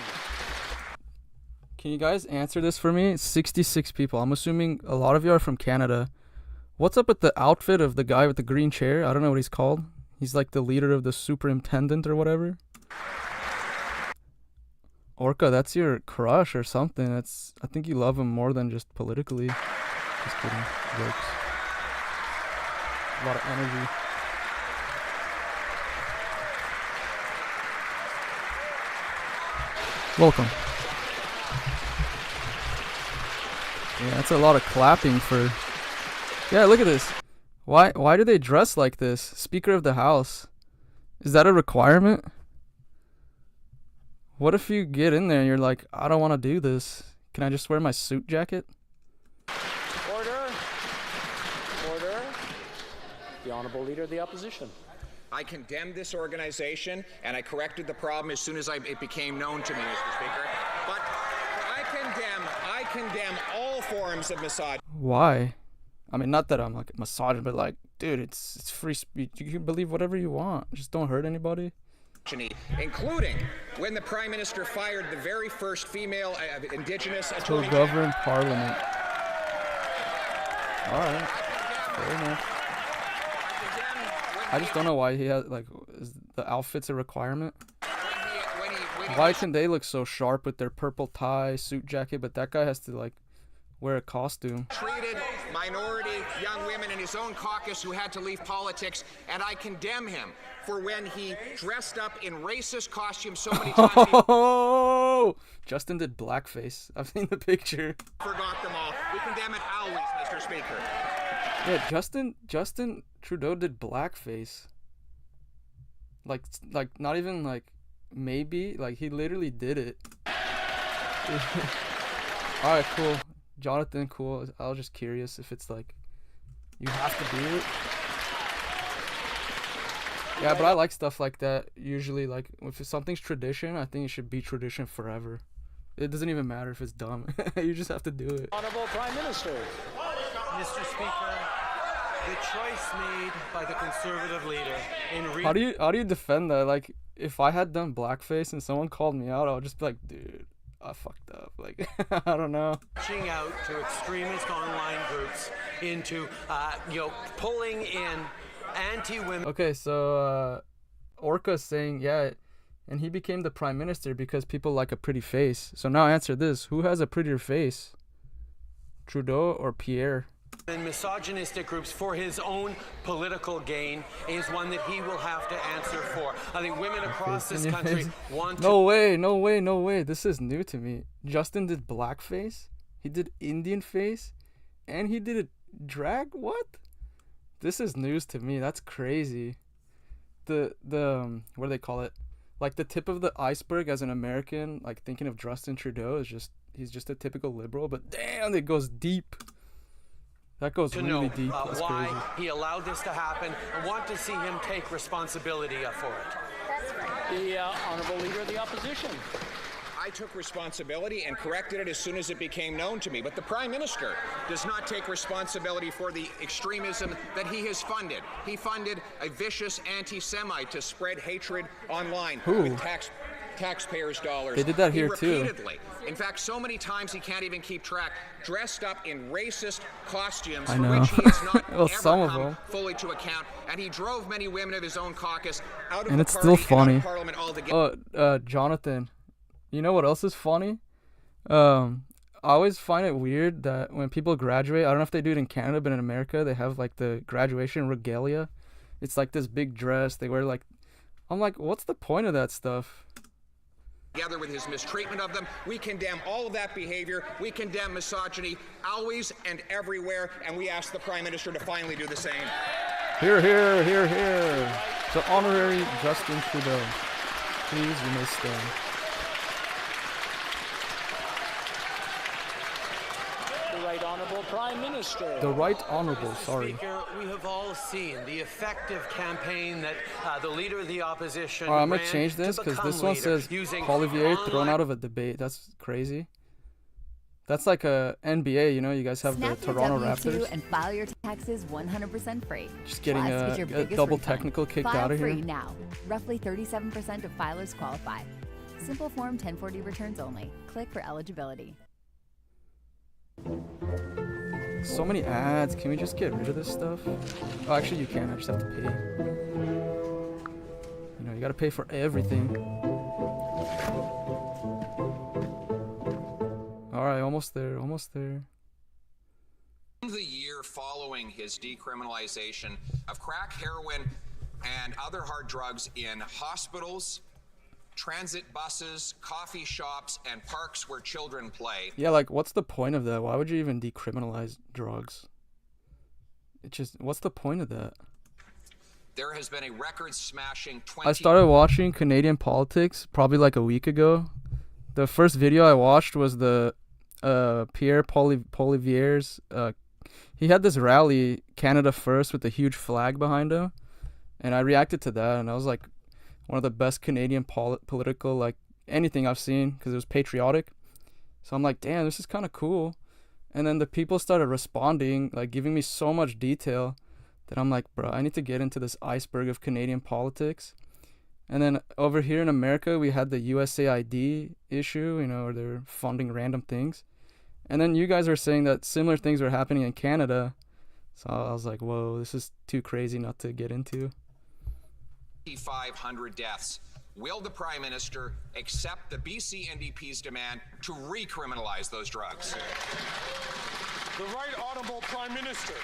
Can you guys answer this for me? 66 people. I'm assuming a lot of you are from Canada. What's up with the outfit of the guy with the green chair? I don't know what he's called. He's like the leader of the superintendent or whatever. Orca, that's your crush or something. That's, I think you love him more than just politically. Just kidding. Jokes. A lot of energy. Welcome. Yeah, that's a lot of clapping for... Yeah, look at this. Why do they dress like this? Speaker of the House. Is that a requirement? What if you get in there and you're like, I don't want to do this. Can I just wear my suit jacket? Order. Order. The Honourable Leader of the Opposition. I condemned this organization, and I corrected the problem as soon as it became known to me, Mr. Speaker. But I condemn all forms of misogyny. Why? I mean, not that I'm like a misogynist, but like, dude, it's free speech. You can believe whatever you want. Just don't hurt anybody. Including when the Prime Minister fired the very first female Indigenous attorney To govern Parliament. Alright. Fair enough. I just don't know why he has, like, is the outfit's a requirement? Why can they look so sharp with their purple tie, suit jacket, but that guy has to, like, wear a costume? Treated minority young women in his own caucus who had to leave politics, and I condemn him for when he dressed up in racist costumes so many times. Oh, Justin did blackface. I've seen the picture. Forgot them all. We condemn it always, Mr. Speaker. Yeah, Justin Trudeau did blackface. Like not even like maybe, like he literally did it. All right, cool. Jonathan, cool. I was just curious if it's like you have to do it. Yeah, but I like stuff like that. Usually, like if something's tradition, I think it should be tradition forever. It doesn't even matter if it's dumb. You just have to do it. Honourable Prime Minister. Mr. Speaker, the choice made by the Conservative leader in How do you defend that? Like, if I had done blackface and someone called me out, I would just be like, dude, I fucked up. Like, I don't know. reaching out to extremist online groups into, pulling in anti-women. Okay, so Orca's saying, yeah, and he became the prime minister because people like a pretty face. So now answer this. Who has a prettier face? Trudeau or Pierre? And misogynistic groups for his own political gain is one that he will have to answer for. I think women across this country want to... No way. This is new to me. Justin did blackface. He did Indian face. And he did a drag? What? This is news to me. That's crazy. The what do they call it? Like the tip of the iceberg as an American, like thinking of Justin Trudeau is just, he's just a typical liberal, but damn, it goes deep. That goes really deep. That's why crazy. he allowed this to happen. I want to see him take responsibility for it. The Honourable Leader of the Opposition. I took responsibility and corrected it as soon as it became known to me. But the Prime Minister does not take responsibility for the extremism that he has funded. He funded a vicious anti-Semite to spread hatred online with tax. taxpayers' dollars. They did that here he too. repeatedly, in fact, so many times he can't even keep track, dressed up in racist costumes I for know. which he has not Well, some ever of come them. fully to account, and he drove many women of his own caucus out of And the it's party still funny. and out of Parliament altogether. Jonathan, you know what else is funny? I always find it weird that when people graduate, I don't know if they do it in Canada, but in America, they have like the graduation regalia. It's like this big dress. They wear like, I'm like, what's the point of that stuff? Together with his mistreatment of them, we condemn all of that behavior. We condemn misogyny always and everywhere, and we ask the Prime Minister to finally do the same. Here, here, here, here. The honorary Justin Trudeau. Please, you may stand. The Right Honourable Prime Minister. The Right Honourable, sorry. Speaker, we have all seen the effective campaign that the Leader of the Opposition Alright, I'm gonna ran change this to because this become one leader says using Poilievre thrown online- out of a debate. That's crazy. That's like a NBA, you know, you guys have Snap the your Toronto W-2 Raptors. and file your taxes 100% free. Just getting Plus, get your a biggest double refund. technical kicked File out of free here. now. Roughly 37% of filers qualify. Simple Form 1040 returns only. Click for eligibility. So many ads. Can we just get rid of this stuff? Oh, actually, you can. I just have to pay. You know, you gotta pay for everything. Alright, almost there. Almost there. The year following his decriminalization of crack, heroin, and other hard drugs in hospitals, transit buses, coffee shops, and parks where children play. Yeah, like, what's the point of that? Why would you even decriminalize drugs? It just, what's the point of that? There has been a record-smashing 20... I started watching Canadian politics probably like a week ago. The first video I watched was the Pierre Poilievre's. He had this rally, Canada First, with a huge flag behind him, and I reacted to that, and I was like, one of the best Canadian political, like, anything I've seen, because it was patriotic. So I'm like, damn, this is kind of cool. And then the people started responding, like, giving me so much detail that I'm like, bro, I need to get into this iceberg of Canadian politics. And then over here in America, we had the USAID issue, you know, where they're funding random things. And then you guys are saying that similar things are happening in Canada. So I was like, whoa, this is too crazy not to get into. 500 deaths. Will the Prime Minister accept the BC NDP's demand to recriminalize those drugs? The Right Honourable Prime Minister.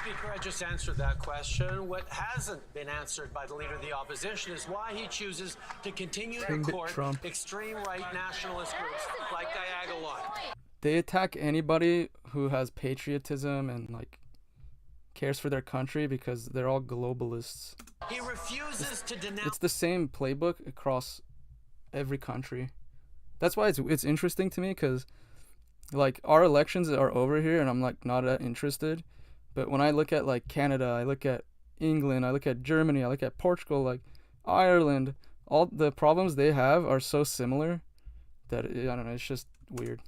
Speaker, I just answered that question. What hasn't been answered by the Leader of the Opposition is why he chooses to continue to court Trump. extreme right nationalist groups like Diagolon. They attack anybody who has patriotism and, like, cares for their country because they're all globalists. He refuses to denounce. It's the same playbook across every country. That's why it's interesting to me, because, like, our elections are over here and I'm, like, not that interested. But when I look at, like, Canada, I look at England, I look at Germany, I look at Portugal, like, Ireland, all the problems they have are so similar that, I don't know, it's just weird.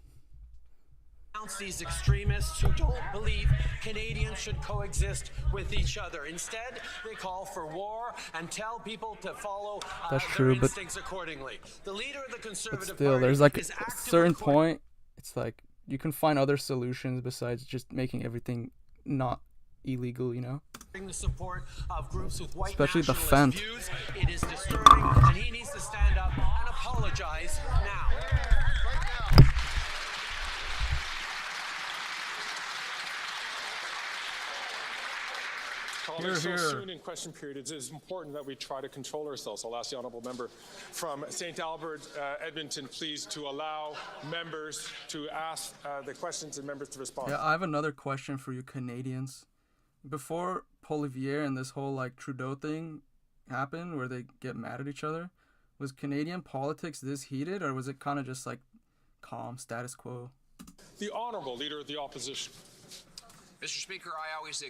These extremists who don't believe Canadians should coexist with each other. Instead, they call for war and tell people to follow That's their true, but instincts accordingly. The leader of the Conservative But still, Party there's like is a actively certain point, it's like you can find other solutions besides just making everything not illegal, you know? the support of groups with white Especially the nationalist Fent. views. It is disturbing, and he needs to stand up and apologize now. Colleagues, Here, so here. soon in question period, it is important that we try to control ourselves. I'll ask the honourable member from St. Albert, Edmonton, please, to allow members to ask the questions and members to respond. Yeah, I have another question for you Canadians. Before Poilievre and this whole, like, Trudeau thing happened, where they get mad at each other, was Canadian politics this heated, or was it kind of just, like, calm, status quo? The Honourable Leader of the Opposition. Mr. Speaker, I always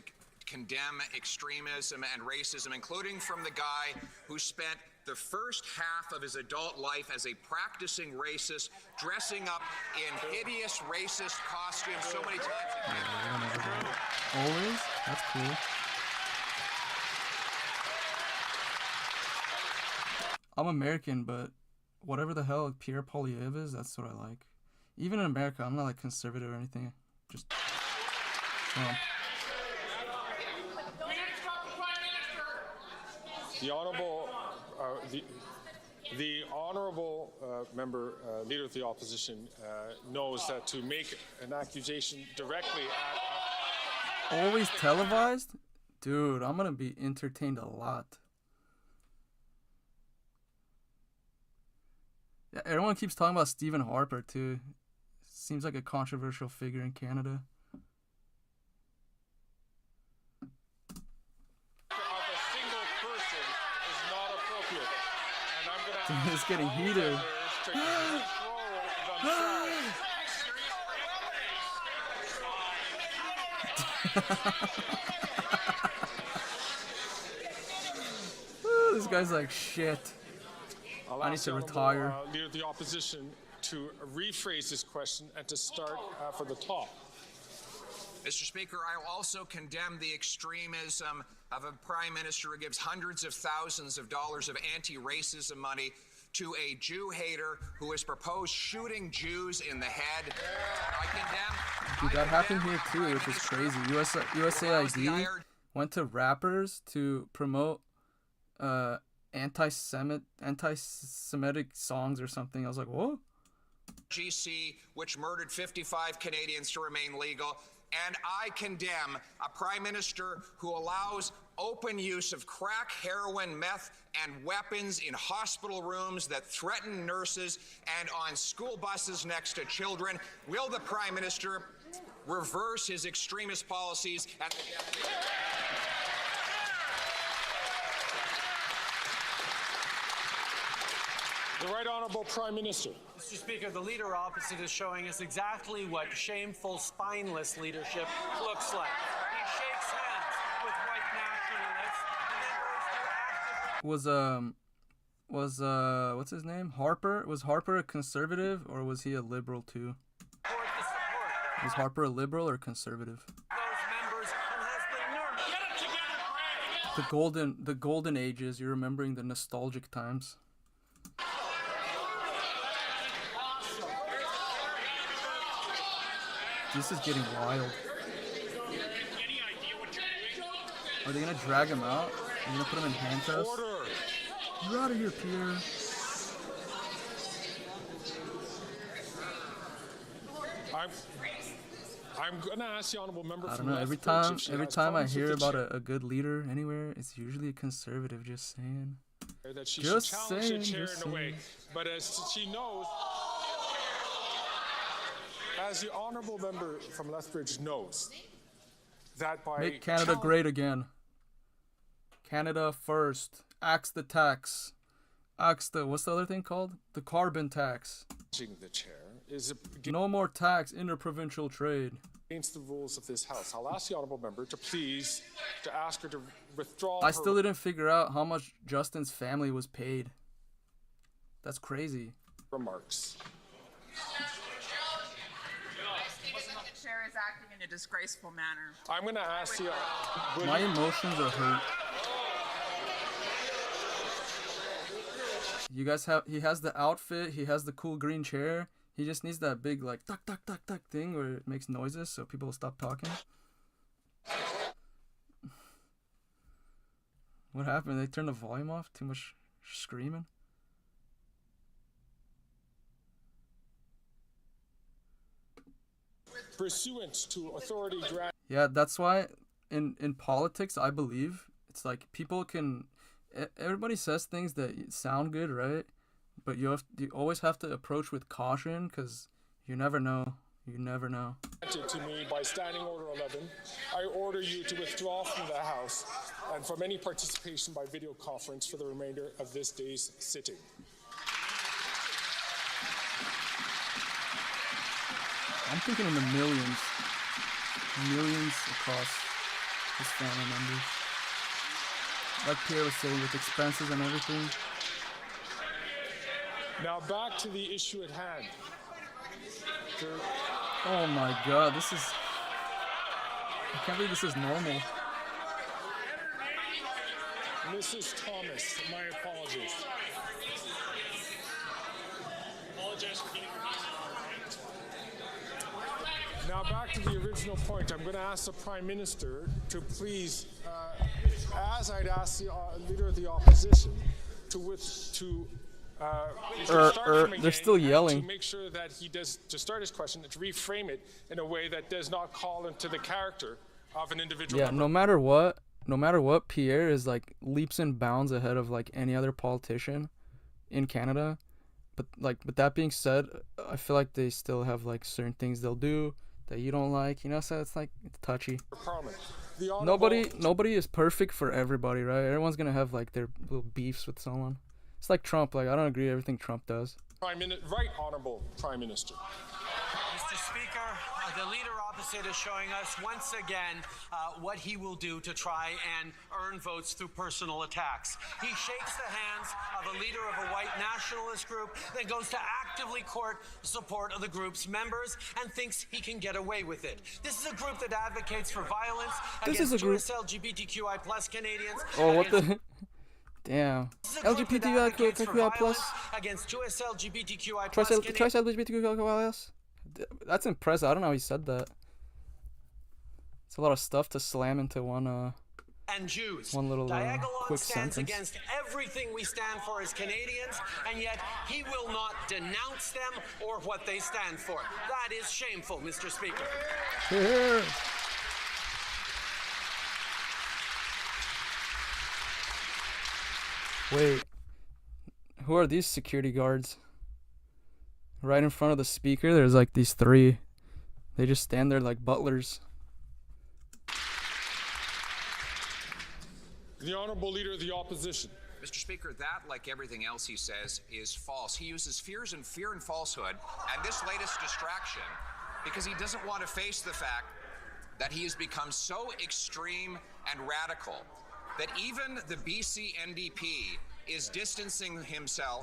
condemn extremism and racism, including from the guy who spent the first half of his adult life as a practicing racist, dressing up in hideous racist costumes so many times. Always? That's cool. I'm American, but whatever the hell Pierre Poilievre is, that's what I like. Even in America, I'm not like conservative or anything. Just Trump. The honourable, the honourable member, leader of the opposition, knows that to make an accusation directly at Always televised? Dude, I'm gonna be entertained a lot. Yeah, everyone keeps talking about Stephen Harper too. Seems like a controversial figure in Canada. Dude, it's getting heated. This guy's like, shit. I need to retire. Leader of the opposition to rephrase this question and to start for the top. Mr. Speaker, I also condemn the extremism of a prime minister who gives hundreds of thousands of dollars of anti-racism money to a Jew hater who has proposed shooting Jews in the head. I condemn. Dude, that happened here too, which is crazy. USAID went to rappers to promote anti-Semitic songs or something. I was like, whoa. GC, which murdered 55 Canadians, to remain legal. And I condemn a prime minister who allows open use of crack, heroin, meth, and weapons in hospital rooms that threaten nurses and on school buses next to children. Will the prime minister reverse his extremist policies and The Right Honourable Prime Minister. Mr. Speaker, the leader opposite is showing us exactly what shameful, spineless leadership looks like. He shakes hands with white nationalists and then goes to actively... what's his name? Harper? Was Harper a conservative or was he a liberal too? Was Harper a liberal or conservative? The golden ages. You're remembering the nostalgic times. This is getting wild. Are they gonna drag him out? Are they gonna put him in handcuffs? You're out of here, Pierre. I'm gonna ask the honourable member. I don't know. Every time I hear about a good leader anywhere, it's usually a conservative. Just saying. That she should challenge the chair in a way, but as she knows. As the honourable member from Lethbridge knows, that by make Canada great again. Canada first. Axe the tax. Axe the, what's the other thing called? The carbon tax. The chair is no more tax, interprovincial trade. Against the rules of this House. I'll ask the honourable member to please to ask her to withdraw. I still didn't figure out how much Justin's family was paid. That's crazy. Remarks. Chair is acting in a disgraceful manner. I'm going to ask you. My emotions are hurt. You guys have. He has the outfit. He has the cool green chair. He just needs that big like tuck tuck tuck tuck thing where it makes noises so people will stop talking. What happened? They turned the volume off. Too much screaming. Pursuant to authority grant. Yeah, that's why in politics I believe it's like people can. Everybody says things that sound good, right? But you always have to approach with caution because you never know. You never know. To me by Standing Order 11, I order you to withdraw from the House and from any participation by video conference for the remainder of this day's sitting. I'm thinking in the millions across his family members. Like Pierre was saying, with expenses and everything. Now back to the issue at hand. Oh my God, this is... I can't believe this is normal. Mrs. Thomas, my apologies. Now back to the original point. I'm going to ask the Prime Minister to please, as I'd ask the Leader of the Opposition, they're still yelling. To make sure that he does, to start his question, to reframe it in a way that does not call into the character of an individual. Yeah, no matter what, Pierre is like leaps and bounds ahead of like any other politician in Canada. But like, with that being said, I feel like they still have like certain things they'll do that you don't like, you know, so it's like, it's touchy. Nobody is perfect for everybody, right? Everyone's gonna have like their little beefs with someone. It's like Trump, like I don't agree with everything Trump does. Right Honourable Prime Minister. Mr. Speaker, the Leader opposite is showing us once again what he will do to try and earn votes through personal attacks. He shakes the hands of a leader of a white nationalist group, then goes to actively court the support of the group's members and thinks he can get away with it. This is a group that advocates for violence against Jewish LGBTQI plus Canadians. Oh, what the... Damn. LGBTQI plus. Against Jewish LGBTQI plus. LGBTQI plus. That's impressive. I don't know how he said that. It's a lot of stuff to slam into one little quick sentence. Against everything we stand for as Canadians, and yet he will not denounce them or what they stand for. That is shameful, Mr. Speaker. Here. Wait, who are these security guards? Right in front of the speaker, there's like these three. They just stand there like butlers. The Honourable Leader of the Opposition. Mr. Speaker, that, like everything else he says, is false. He uses fear and falsehood and this latest distraction because he doesn't want to face the fact that he has become so extreme and radical that even the BC NDP is distancing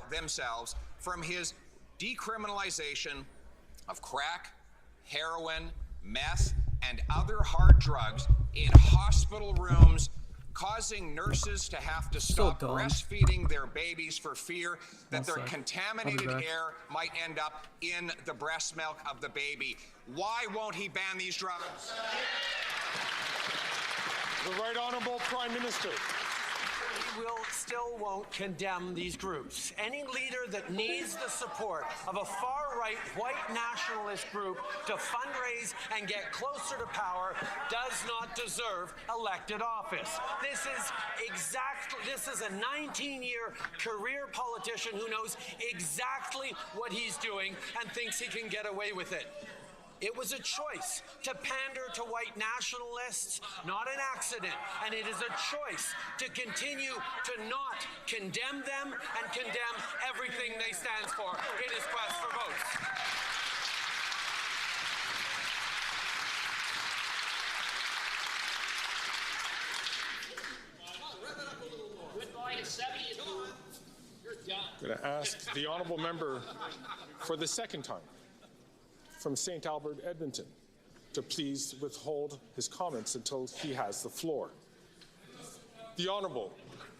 themselves from his decriminalization of crack, heroin, meth, and other hard drugs in hospital rooms, causing nurses to have to stop breastfeeding their babies for fear that their contaminated air might end up in the breast milk of the baby. Why won't he ban these drugs? The Right Honourable Prime Minister. We won't condemn these groups. Any leader that needs the support of a far-right white nationalist group to fundraise and get closer to power does not deserve elected office. This is a 19-year career politician who knows exactly what he's doing and thinks he can get away with it. It was a choice to pander to white nationalists, not an accident. And it is a choice to continue to not condemn them and condemn everything they stand for in his quest for votes. I'm going to ask the Honourable Member for the second time from St. Albert, Edmonton, to please withhold his comments until he has the floor. The Honourable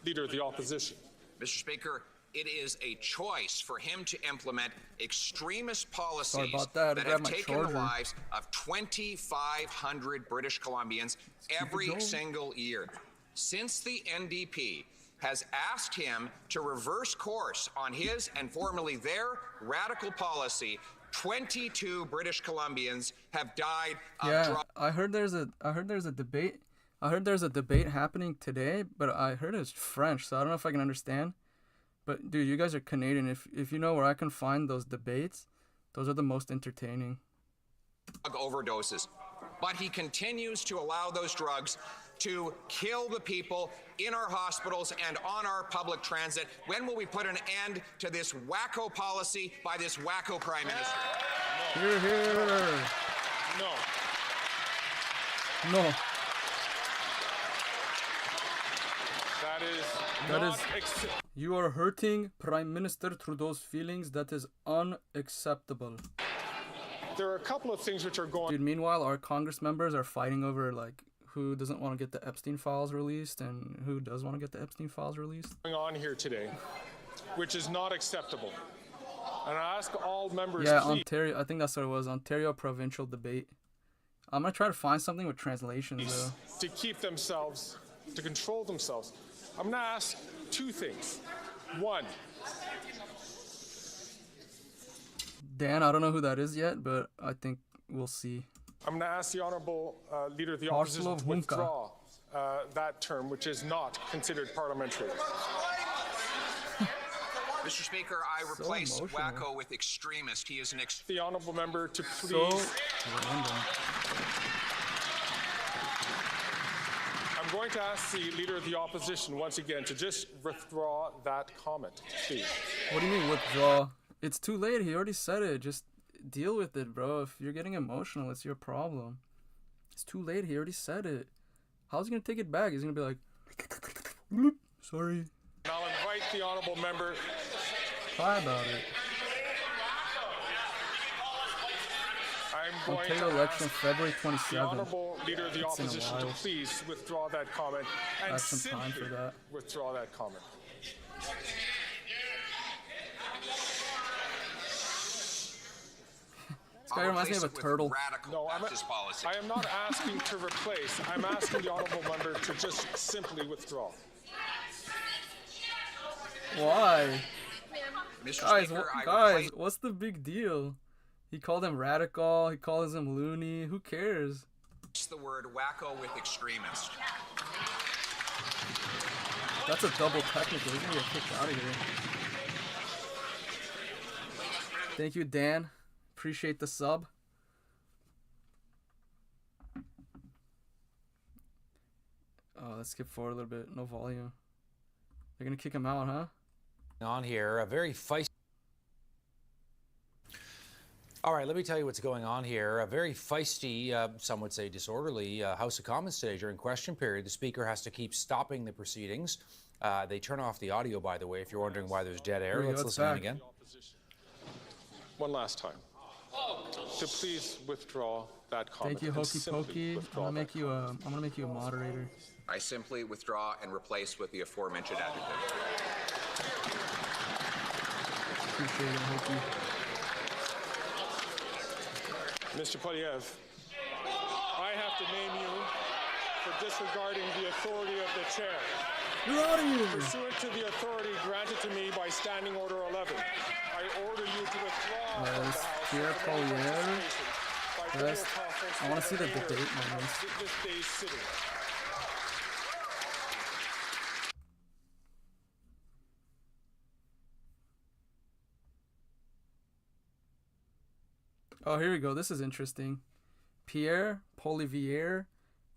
Leader of the Opposition. Mr. Speaker, it is a choice for him to implement extremist policies that have taken the lives of 2,500 British Columbians every single year. Since the NDP has asked him to reverse course on his and formerly their radical policy, 22 British Columbians have died of drugs. I heard there's a debate. I heard there's a debate happening today, but I heard it's French, so I don't know if I can understand. But dude, you guys are Canadian. If you know where I can find those debates, those are the most entertaining. Overdoses. But he continues to allow those drugs to kill the people in our hospitals and on our public transit. When will we put an end to this wacko policy by this wacko Prime Minister? Hear, hear. No. That is you are hurting Prime Minister Trudeau's feelings. That is unacceptable. There are a couple of things which are going... Dude, meanwhile, our Congress members are fighting over, like, who doesn't want to get the Epstein files released and who does want to get the Epstein files released. Going on here today, which is not acceptable. And I ask all members, Yeah, please, Ontario. I think that's what it was. Ontario provincial debate. I'm gonna try to find something with translations though. to keep themselves, to control themselves. I'm going to ask two things. One, Dan, I don't know who that is yet, but I think we'll see. I'm going to ask the Honourable Leader of the Opposition to withdraw that term, which is not considered parliamentary. Mr. Speaker, I replace wacko with extremist. He is an The Honourable Member to please... random. I'm going to ask the Leader of the Opposition once again to just withdraw that comment, please. What do you mean withdraw? It's too late. He already said it. Just deal with it, bro. If you're getting emotional, it's your problem. It's too late. He already said it. How's he gonna take it back? He's gonna be like, bloop, sorry. And I'll invite the Honourable Member. Cry about it. I'm going Ontario to election ask February the 27th. Honourable Leader of the It's in a Opposition to while. please withdraw that comment and Have some time simply for that. withdraw that comment. This guy reminds me of a turtle. No, I am not asking to replace. I'm asking the Honourable Member to just simply withdraw. Why? Mr. Guys, Speaker, I guys, replace... what's the big deal? He called him radical. He calls him loony. Who cares? the word wacko with extremist. That's a double technical. He's gonna get kicked out of here. Thank you, Dan. Appreciate the sub. Oh, let's skip forward a little bit. No volume. They're gonna kick him out, huh? On here, a very feisty. All right, let me tell you what's going on here. A very feisty, some would say disorderly, House of Commons today during question period. The Speaker has to keep stopping the proceedings. They turn off the audio, by the way, if you're wondering why there's dead air. Let's listen in again. One last time. To please withdraw that comment. Thank you, Hokey Pokey. I'm gonna make you a moderator. I simply withdraw and replace with the aforementioned adjective. Appreciate it, Hokey. Mr. Poilievre, I have to name you for disregarding the authority of the chair. You're out of here! Pursuant to the authority granted to me by Standing Order 11, I order you to withdraw from the House Pierre, Poilievre. Yes. I want to see the debate moments. This day's sitting. Oh, here we go. This is interesting. Pierre, Poilievre,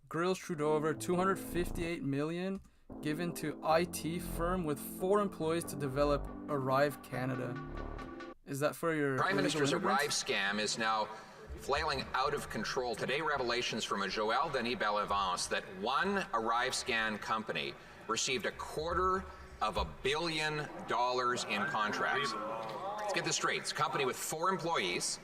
grills Trudeau over $258 million given to IT firm with 4 employees to develop Arrive Canada. Is that for your Prime Minister's immigrants? Arrive scam is now flailing out of control. Today, revelations from a Joël Denis Bellevance that one Arrive scan company received $250 million in contracts. Let's get this straight. It's a company with 4 employees,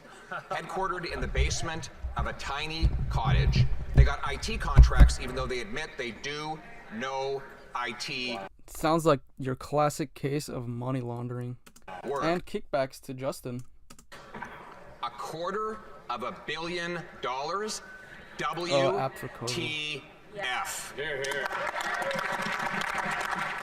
headquartered in the basement of a tiny cottage. They got IT contracts even though they admit they do no IT. Sounds like your classic case of money laundering. Work. And kickbacks to Justin. $250 million. WTF. Here, here.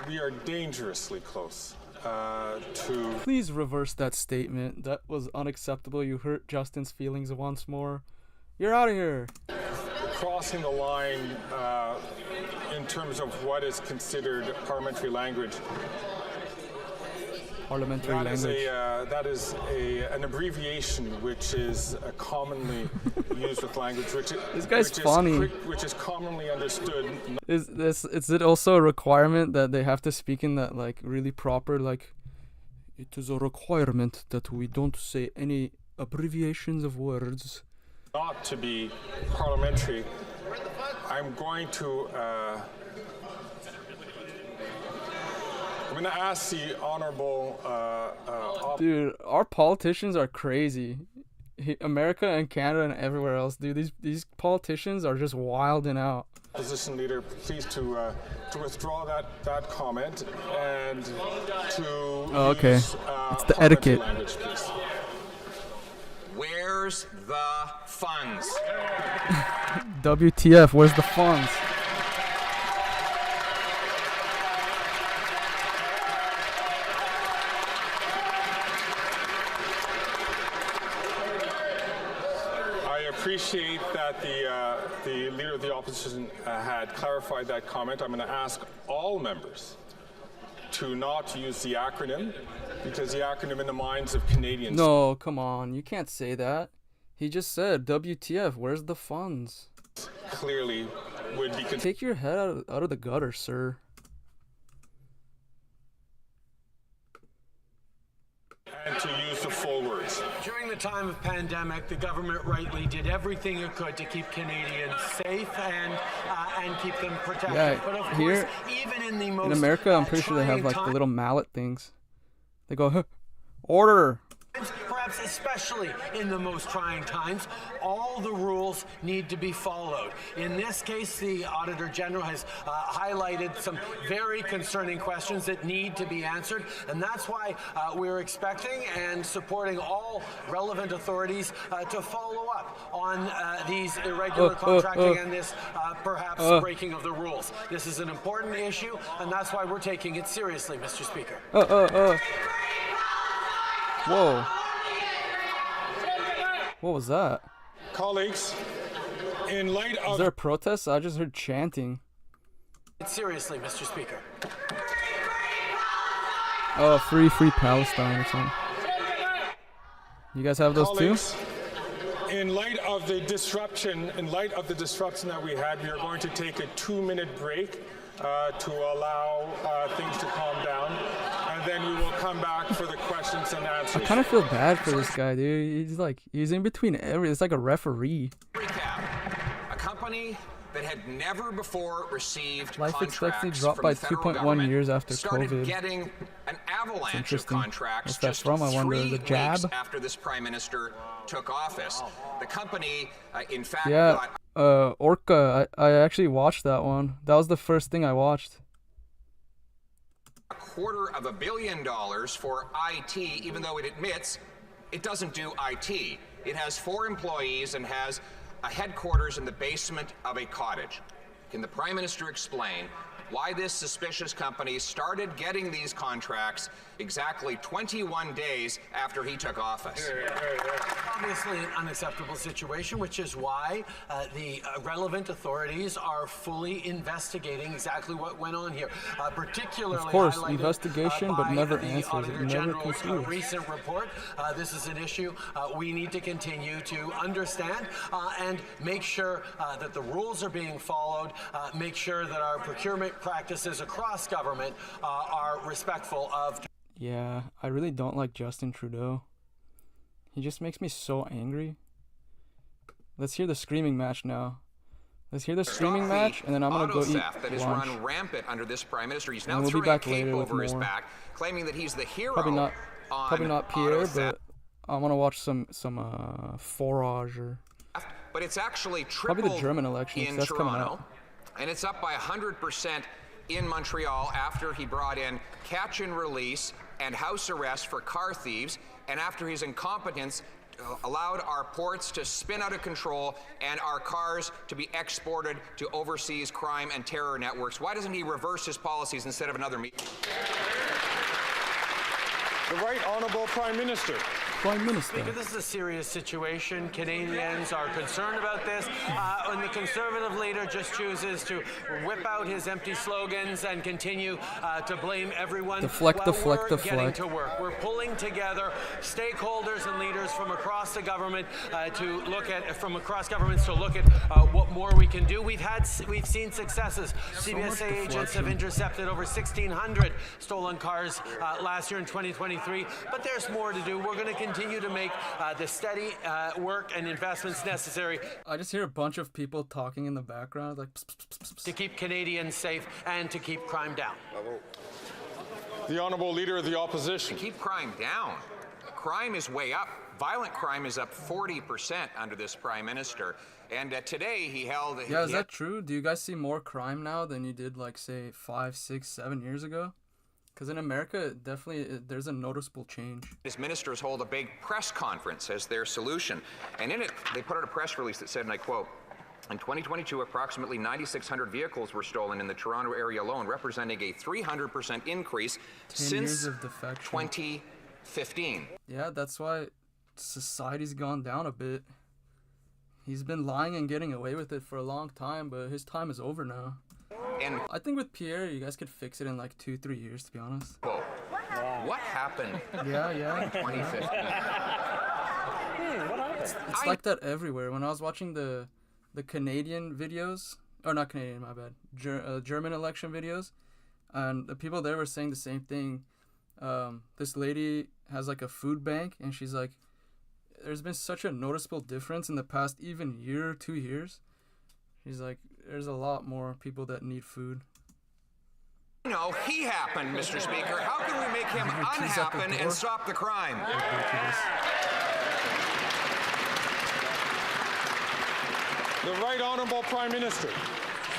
We are dangerously close to... Please reverse that statement. That was unacceptable. You hurt Justin's feelings once more. You're out of here. Crossing the line in terms of what is considered parliamentary language. Parliamentary language. That is an abbreviation which is commonly used with language. This guy's funny. Which is commonly understood. Is it also a requirement that they have to speak in that like really proper like? It is a requirement that we don't say any abbreviations of words. Not to be parliamentary, I'm going to ask the honourable. Dude, our politicians are crazy. America and Canada and everywhere else, dude. These politicians are just wilding out. Opposition leader, please to withdraw that comment and to okay. use, It's the etiquette. language, please. Where's the funds? WTF, where's the funds? I appreciate that the leader of the opposition had clarified that comment. I'm going to ask all members to not use the acronym, because the acronym in the minds of Canadians. No, come on, you can't say that. He just said, WTF, where's the funds? Clearly would be. Take your head out of the gutter, sir. And to use the full words. During the time of pandemic, the government rightly did everything it could to keep Canadians safe and keep them protected. Yeah, but of here course, even in the most in America, I'm pretty sure they have like the little mallet things. They go, huh, order. Perhaps especially in the most trying times, all the rules need to be followed. In this case, the Auditor General has highlighted some very concerning questions that need to be answered, and that's why we're expecting and supporting all relevant authorities to follow up on these irregular contracting and this perhaps breaking of the rules. This is an important issue, and that's why we're taking it seriously, Mr. Speaker. Whoa. What was that? Colleagues, in light of... Is there a protest? I just heard chanting. Seriously, Mr. Speaker. Oh, free Palestine or something. You guys have those Colleagues, too? in light of the disruption that we had, we are going to take a 2-minute break to allow things to calm down, and then we will come back for the questions and answers. I kind of feel bad for this guy, dude. He's in between it's like a referee. Recap. A company that had never before received Life expectancy contracts dropped from by the federal 2.1 government years after started COVID. getting an avalanche of Interesting. contracts What's that just from? I wonder. 3 The jab? weeks after this prime minister took office. The company, in fact, Yeah, got Orca. I actually watched that one. That was the first thing I watched. $250 million for IT, even though it admits it doesn't do IT. It has 4 employees and has a headquarters in the basement of a cottage. Can the Prime Minister explain why this suspicious company started getting these contracts exactly 21 days after he took office? Obviously an unacceptable situation, which is why the relevant authorities are fully investigating exactly what went on here. Particularly, of course, highlighted, investigation, but never answers. Auditor It never General's concludes. recent report. This is an issue we need to continue to understand and make sure that the rules are being followed, make sure that our procurement practices across government are respectful of. Yeah, I really don't like Justin Trudeau. He just makes me so angry. Let's hear the screaming match now. Let's hear the screaming match, and then I'm gonna go eat that has lunch. run rampant under this prime minister. He's And now we'll be throwing back a cape later with over his more. back, claiming that he's the hero. Probably not Pierre, but I want to watch some forage or. But it's actually Probably tripled the German elections. in That's coming Toronto, up. and it's up by 100% in Montreal after he brought in catch and release and house arrest for car thieves, and after his incompetence allowed our ports to spin out of control and our cars to be exported to overseas crime and terror networks. Why doesn't he reverse his policies instead of another meeting? The Right Honourable Prime Minister. Prime Minister. Speaker, this is a serious situation. Canadians are concerned about this. And the Conservative leader just chooses to whip out his empty slogans and continue to blame everyone. Deflect, deflect, we're getting deflect. to work. We're pulling together stakeholders and leaders from across the government to look at what more we can do. We've seen successes. CBSA agents have intercepted over 1,600 stolen cars last year in 2023. But there's more to do. We're going to continue to make the steady work and investments necessary. I just hear a bunch of people talking in the background, like pss, pss, pss, pss. To keep Canadians safe and to keep crime down. The Honourable Leader of the Opposition. To keep crime down. Crime is way up. Violent crime is up 40% under this Prime Minister. And today he held... Yeah, is that true? Do you guys see more crime now than you did, like, say, 5, 6, 7 years ago? Because in America, definitely, there's a noticeable change. His ministers hold a big press conference as their solution. And in it, they put out a press release that said, and I quote, in 2022, approximately 9,600 vehicles were stolen in the Toronto area alone, representing a 300% increase since 2015. Yeah, that's why society's gone down a bit. He's been lying and getting away with it for a long time, but his time is over now. And I think with Pierre, you guys could fix it in like 2-3 years, to be honest. Whoa. What happened? Yeah. In 2015. What happened? It's like that everywhere. When I was watching the Canadian videos, or not Canadian, my bad, German election videos, and the people there were saying the same thing. This lady has like a food bank, and she's like, there's been such a noticeable difference in the past even year or 2 years. She's like, there's a lot more people that need food. No, he happened, Mr. Speaker. How can we make him unhappen and stop the crime? The Right Honourable Prime Minister.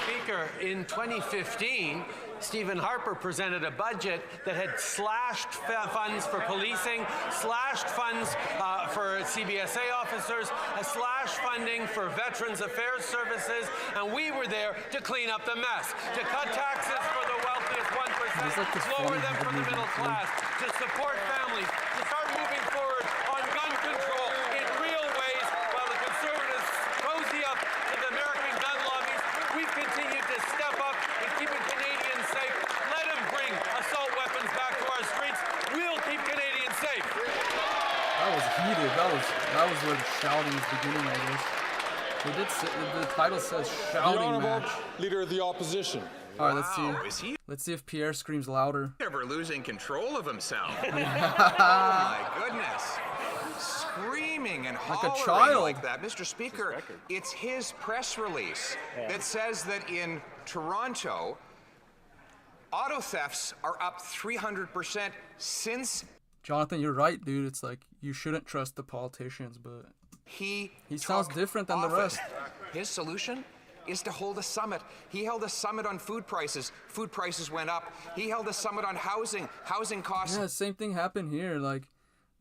Speaker, in 2015, Stephen Harper presented a budget that had slashed funds for policing, slashed funds for CBSA officers, slashed funding for Veterans Affairs Services, and we were there to clean up the mess, to cut taxes for the wealthiest 1%, lower them for the middle class, to support families, to start moving forward on gun control in real ways while the Conservatives cozy up to the American gun lobbies. We've continued to step up in keeping Canadians safe. Let them bring assault weapons back to our streets. We'll keep Canadians safe. That was heated. That was where the shouting is beginning, I guess. They did say, the title says shouting match. Leader of the opposition. All right, let's see if Pierre screams louder. Ever losing control of himself. Oh my goodness. Screaming and hollering like a child like that. Mr. Speaker, it's his press release that says that in Toronto, auto thefts are up 300% since... Jonathan, you're right, dude. It's like, you shouldn't trust the politicians, but... He sounds different than the rest. His solution is to hold a summit. He held a summit on food prices. Food prices went up. He held a summit on housing. Housing costs... Yeah, same thing happened here. Like,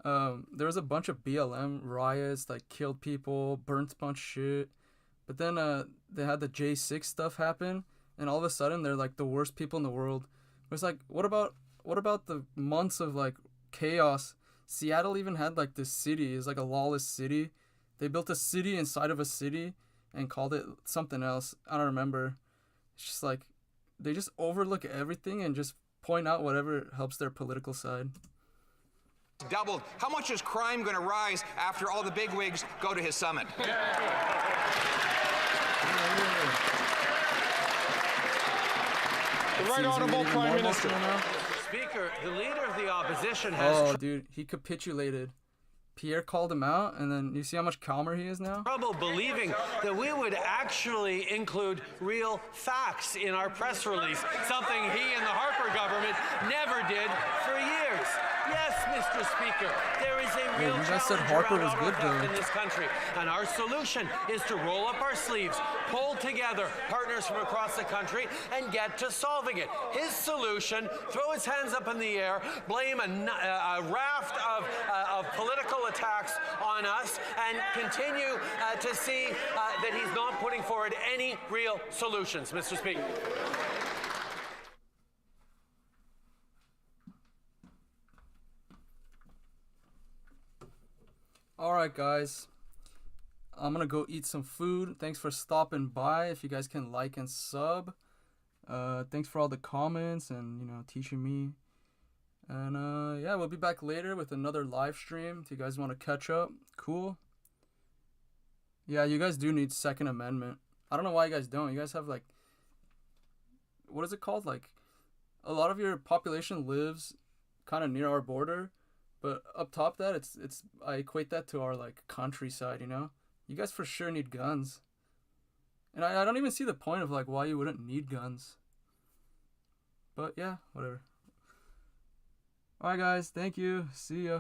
there was a bunch of BLM riots, like, killed people, burnt a bunch of shit. But then they had the J6 stuff happen, and all of a sudden they're like the worst people in the world. It's like, what about the months of like chaos? Seattle even had like this city. It's like a lawless city. They built a city inside of a city and called it something else. I don't remember. It's just like, they just overlook everything and just point out whatever helps their political side. Doubled. How much is crime going to rise after all the bigwigs go to his summit? The Right Honourable Prime Minister. Speaker, the Leader of the Opposition has... Oh, dude, he capitulated. Pierre called him out, and then you see how much calmer he is now? Trouble believing that we would actually include real facts in our press release, something he and the Harper government never did for years. Yes, Mr. Speaker, there is a real challenge around auto theft in this country, and our solution is to roll up our sleeves, pull together partners from across the country, and get to solving it. His solution: throw his hands up in the air, blame a raft of political attacks on us, and continue to see that he's not putting forward any real solutions, Mr. Speaker. Alright guys, I'm gonna go eat some food. Thanks for stopping by. If you guys can like and sub. Thanks for all the comments and, you know, teaching me. And yeah, we'll be back later with another live stream. If you guys want to catch up, cool. Yeah, you guys do need Second Amendment. I don't know why you guys don't. You guys have like, what is it called? Like, a lot of your population lives kind of near our border. But up top that, it's I equate that to our, like, countryside, you know? You guys for sure need guns. And I don't even see the point of, like, why you wouldn't need guns. But, yeah, whatever. Alright, guys. Thank you. See ya.